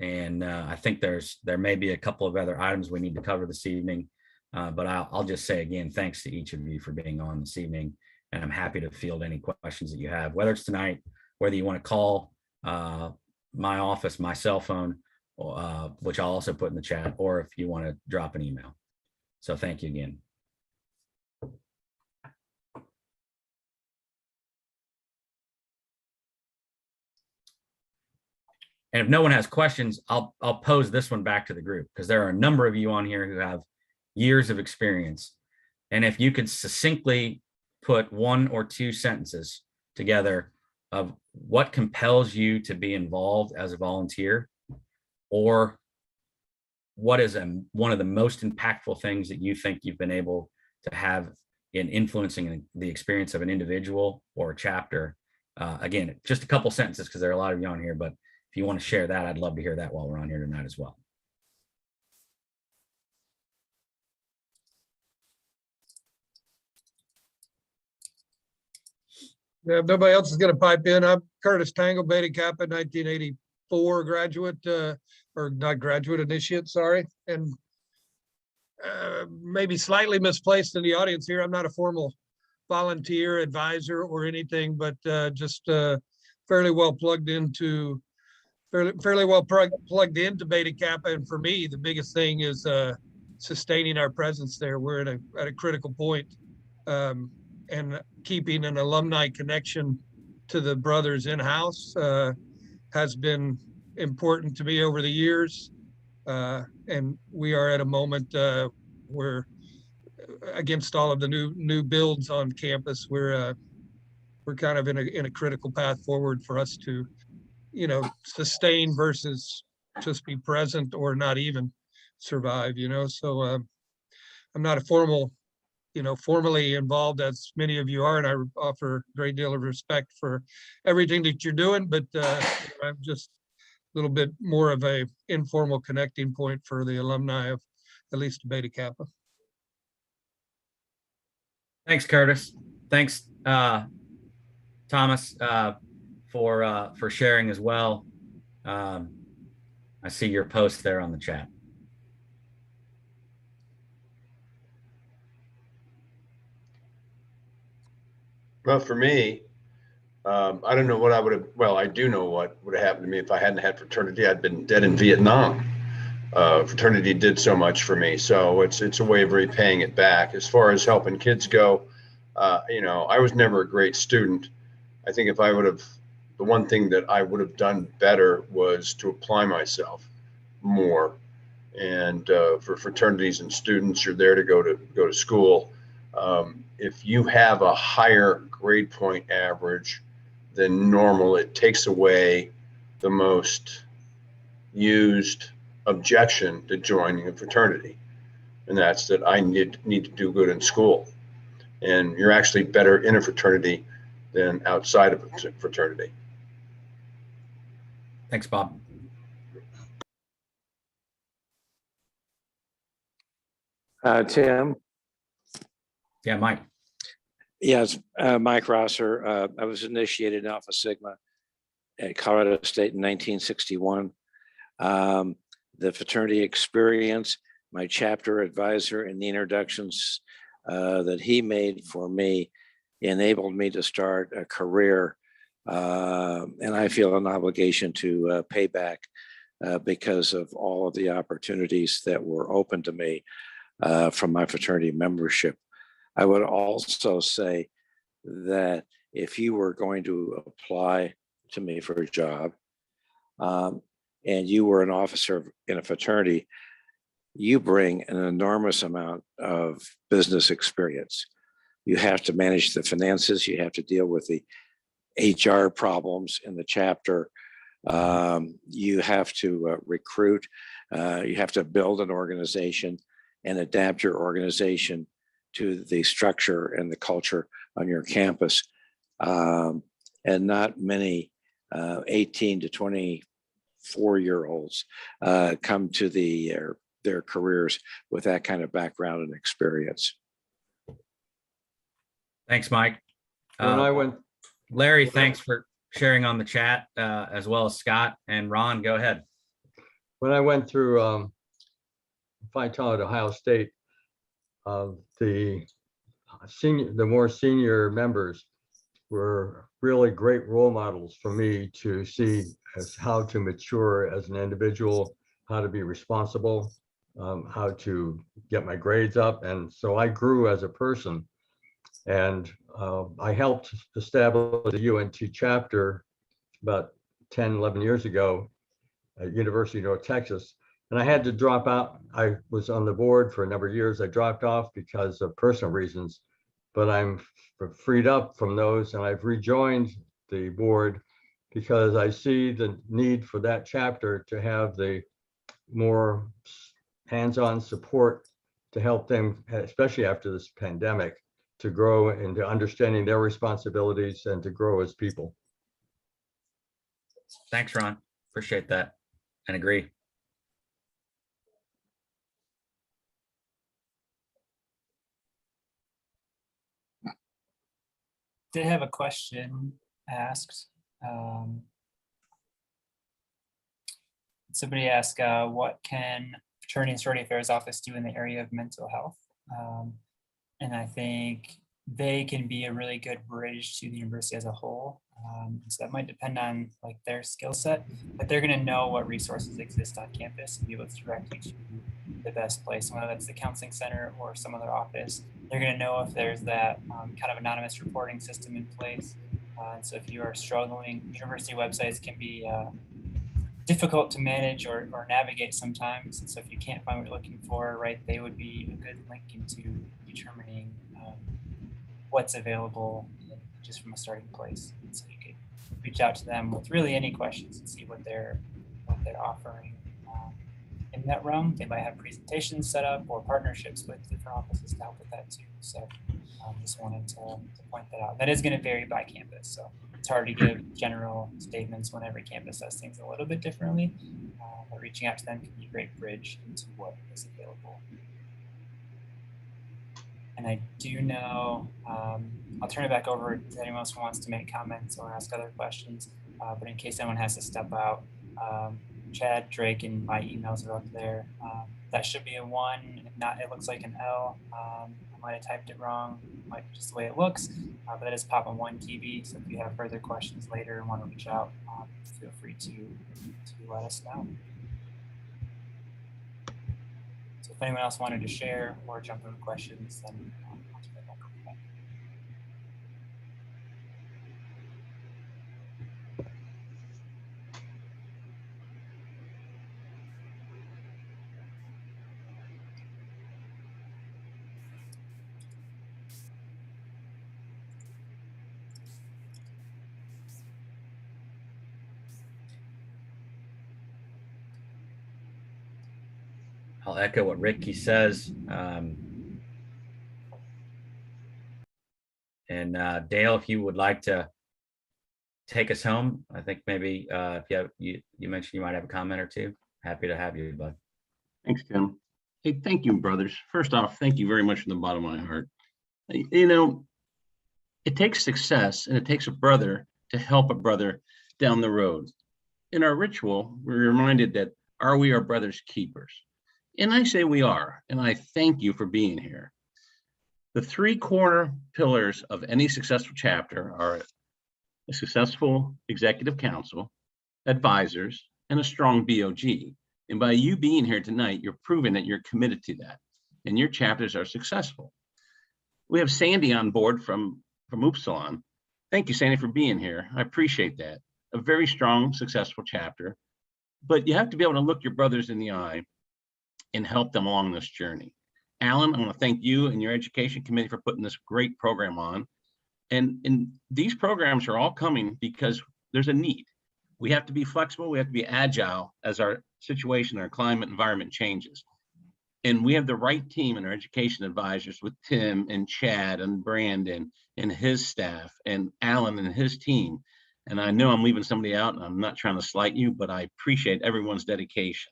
And I think there may be a couple of other items we need to cover this evening, but I'll just say again, thanks to each of you for being on this evening. And I'm happy to field any questions that you have, whether it's tonight, whether you want to call my office, my cell phone, which I'll also put in the chat, or if you want to drop an email. So thank you again. And if no one has questions, I'll pose this one back to the group, because there are a number of you on here who have years of experience. And if you could succinctly put 1 or 2 sentences together of what compels you to be involved as a volunteer, or what is one of the most impactful things that you think you've been able to have in influencing the experience of an individual or a chapter. Again, just a couple sentences, because there are a lot of you on here, but if you want to share that, I'd love to hear that while we're on here tonight as well. Yeah, if nobody else is going to pipe in, I'm Curtis Tangle, Beta Kappa, 1984 graduate, or not graduate, initiate, sorry. And maybe slightly misplaced in the audience here. I'm not a formal volunteer, advisor, or anything, but just fairly well plugged into Beta Kappa. And for me, the biggest thing is sustaining our presence there. We're at a critical point, and keeping an alumni connection to the brothers in-house has been important to me over the years. And we are at a moment where, against all of the new builds on campus, we're kind of in a critical path forward for us to, sustain versus just be present or not even survive, So I'm not a formally involved, as many of you are, and I offer a great deal of respect for everything that you're doing, but I'm just a little bit more of a informal connecting point for the alumni of at least Beta Kappa. Thanks, Curtis. Thanks, Thomas, for sharing as well. I see your post there on the chat. Well, for me, I don't know what I would have, well, I do know what would have happened to me if I hadn't had fraternity. I'd been dead in Vietnam. fraternity did so much for me. So it's a way of repaying it back. As far as helping kids go, I was never a great student. I think if I would have, the one thing that I would have done better was to apply myself more. And for fraternities and students, you're there to go to school. If you have a higher grade point average than normal, it takes away the most used objection to joining a fraternity, and that's that I need to do good in school. And you're actually better in a fraternity than outside of a fraternity. Thanks, Bob. Tim? Yeah, Mike. Yes, Mike Rosser. I was initiated in Alpha Sigma at Colorado State in 1961. The fraternity experience, my chapter advisor, and the introductions that he made for me enabled me to start a career. And I feel an obligation to pay back because of all of the opportunities that were open to me from my fraternity membership. I would also say that if you were going to apply to me for a job and you were an officer in a fraternity, you bring an enormous amount of business experience. You have to manage the finances, you have to deal with the HR problems in the chapter. You have to recruit, you have to build an organization and adapt your organization to the structure and the culture on your campus. And not many 18 to 24-year-olds come to their careers with that kind of background and experience. Thanks, Mike. When I went, Larry, thanks for sharing on the chat, as well as Scott. And Ron, go ahead. when I went through Phi Kappa at Ohio State, the more senior members were really great role models for me to see as how to mature as an individual, how to be responsible, how to get my grades up. And so I grew as a person. And I helped establish the UNT chapter about 10, 11 years ago at University of North Texas. And I had to drop out. I was on the board for a number of years. I dropped off because of personal reasons, but I'm freed up from those, and I've rejoined the board because I see the need for that chapter to have the more hands-on support to help them, especially after this pandemic, to grow into understanding their responsibilities and to grow as people. Thanks, Ron. Appreciate that and agree. Did have a question asked. Somebody asked, what can Fraternity and Sorority Affairs Office do in the area of mental health? And I think they can be a really good bridge to the university as a whole. So that might depend on like their skill set, but they're going to know what resources exist on campus and be able to direct you to the best place, whether that's the counseling center or some other office. They're going to know if there's that kind of anonymous reporting system in place. And so if you are struggling, university websites can be difficult to manage or navigate sometimes. And so if you can't find what you're looking for, right, they would be a good link into determining what's available just from a starting place. And so you could reach out to them with really any questions and see what they're offering in that realm. They might have presentations set up or partnerships with different offices to help with that too. So just wanted to point that out. That is going to vary by campus. So it's hard to give general statements when every campus does things a little bit differently. But reaching out to them can be a great bridge into what is available. And I do know, I'll turn it back over to anyone else who wants to make comments or ask other questions. But in case anyone has to step out, Chad, Drake, and my emails are up there. That should be a 1. If not, it looks like an L. I might have typed it wrong, might be just the way it looks. But that is Papa 1 TV. So if you have further questions later and want to reach out, feel free to let us know. anyone else wanted to share or jump into questions, then I'll turn it back over to you. I'll echo what Ricky says. And Dale, if you would like to take us home, I think maybe if you mentioned you might have a comment or two. Happy to have you, bud. Thanks, Tim. Hey, thank you, brothers. First off, thank you very much from the bottom of my heart. You know, it takes success and it takes a brother to help a brother down the road. In our ritual, we're reminded that, are we our brother's keepers? And I say we are, and I thank you for being here. The three core pillars of any successful chapter are a successful executive council, advisors, and a strong BOG. And by you being here tonight, you're proving that you're committed to that, and your chapters are successful. We have Sandy on board from Upsilon. Thank you, Sandy, for being here. I appreciate that. A very strong, successful chapter, but you have to be able to look your brothers in the eye and help them along this journey. Alan, I want to thank you and your education committee for putting this great program on. And these programs are all coming because there's a need. We have to be flexible. We have to be agile as our situation, our climate environment changes. And we have the right team in our education advisors with Tim and Chad and Brandon and his staff and Alan and his team. And I know I'm leaving somebody out and I'm not trying to slight you, but I appreciate everyone's dedication.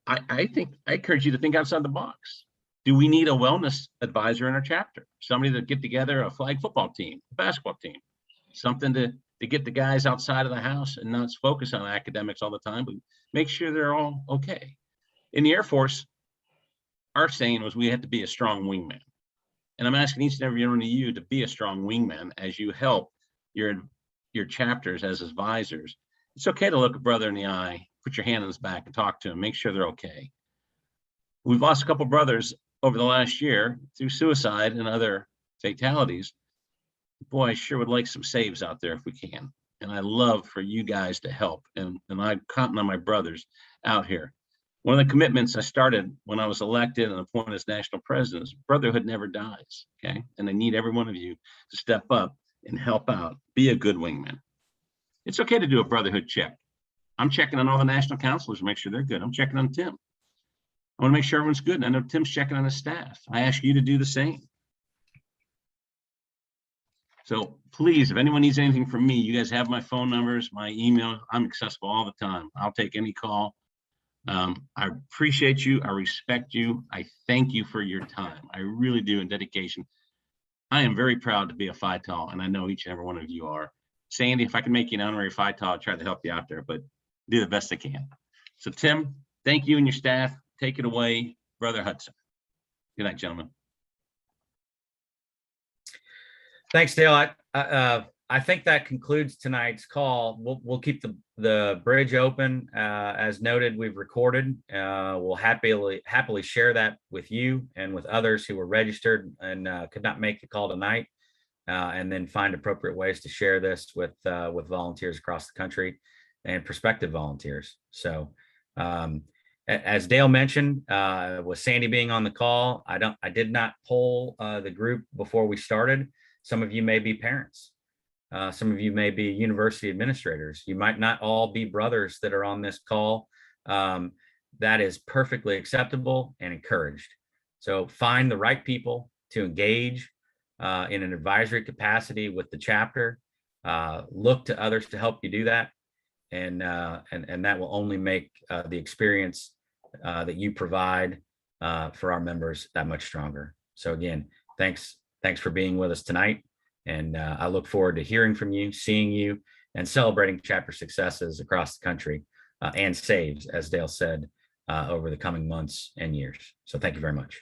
I encourage you to think outside the box. Do we need a wellness advisor in our chapter? Somebody to get together a flag football team, a basketball team, something to get the guys outside of the house and not focus on academics all the time, but make sure they're all okay. In the Air Force, our saying was we have to be a strong wingman. And I'm asking each and every one of you to be a strong wingman as you help your chapters as advisors. It's okay to look a brother in the eye, put your hand on his back and talk to him, make sure they're okay. We've lost a couple brothers over the last year through suicide and other fatalities. Boy, I sure would like some saves out there if we can. And I love for you guys to help. And I'm counting on my brothers out here. One of the commitments I started when I was elected and appointed as national president is brotherhood never dies, okay? And I need every one of you to step up and help out, be a good wingman. It's okay to do a brotherhood check. I'm checking on all the national counselors to make sure they're good. I'm checking on Tim. I want to make sure everyone's good. And I know Tim's checking on his staff. I ask you to do the same. So please, if anyone needs anything from me, you guys have my phone numbers, my email. I'm accessible all the time. I'll take any call. I appreciate you. I respect you. I thank you for your time. I really do, and dedication. I am very proud to be a Phi Tau, and I know each and every one of you are. Sandy, if I can make you an honorary Phi Tau, I'll try to help you out there, but do the best I can. So Tim, thank you and your staff. Take it away, Brother Hudson. Good night, gentlemen. Thanks, Dale. I think that concludes tonight's call. We'll keep the bridge open. As noted, we've recorded. We'll happily share that with you and with others who were registered and could not make the call tonight, and then find appropriate ways to share this with volunteers across the country and prospective volunteers. So as Dale mentioned, with Sandy being on the call, I did not poll the group before we started. Some of you may be parents. Some of you may be university administrators. You might not all be brothers that are on this call. That is perfectly acceptable and encouraged. So find the right people to engage in an advisory capacity with the chapter. Look to others to help you do that. And that will only make the experience that you provide for our members that much stronger. So again, thanks for being with us tonight. And I look forward to hearing from you, seeing you, and celebrating chapter successes across the country and saves, as Dale said, over the coming months and years. So thank you very much.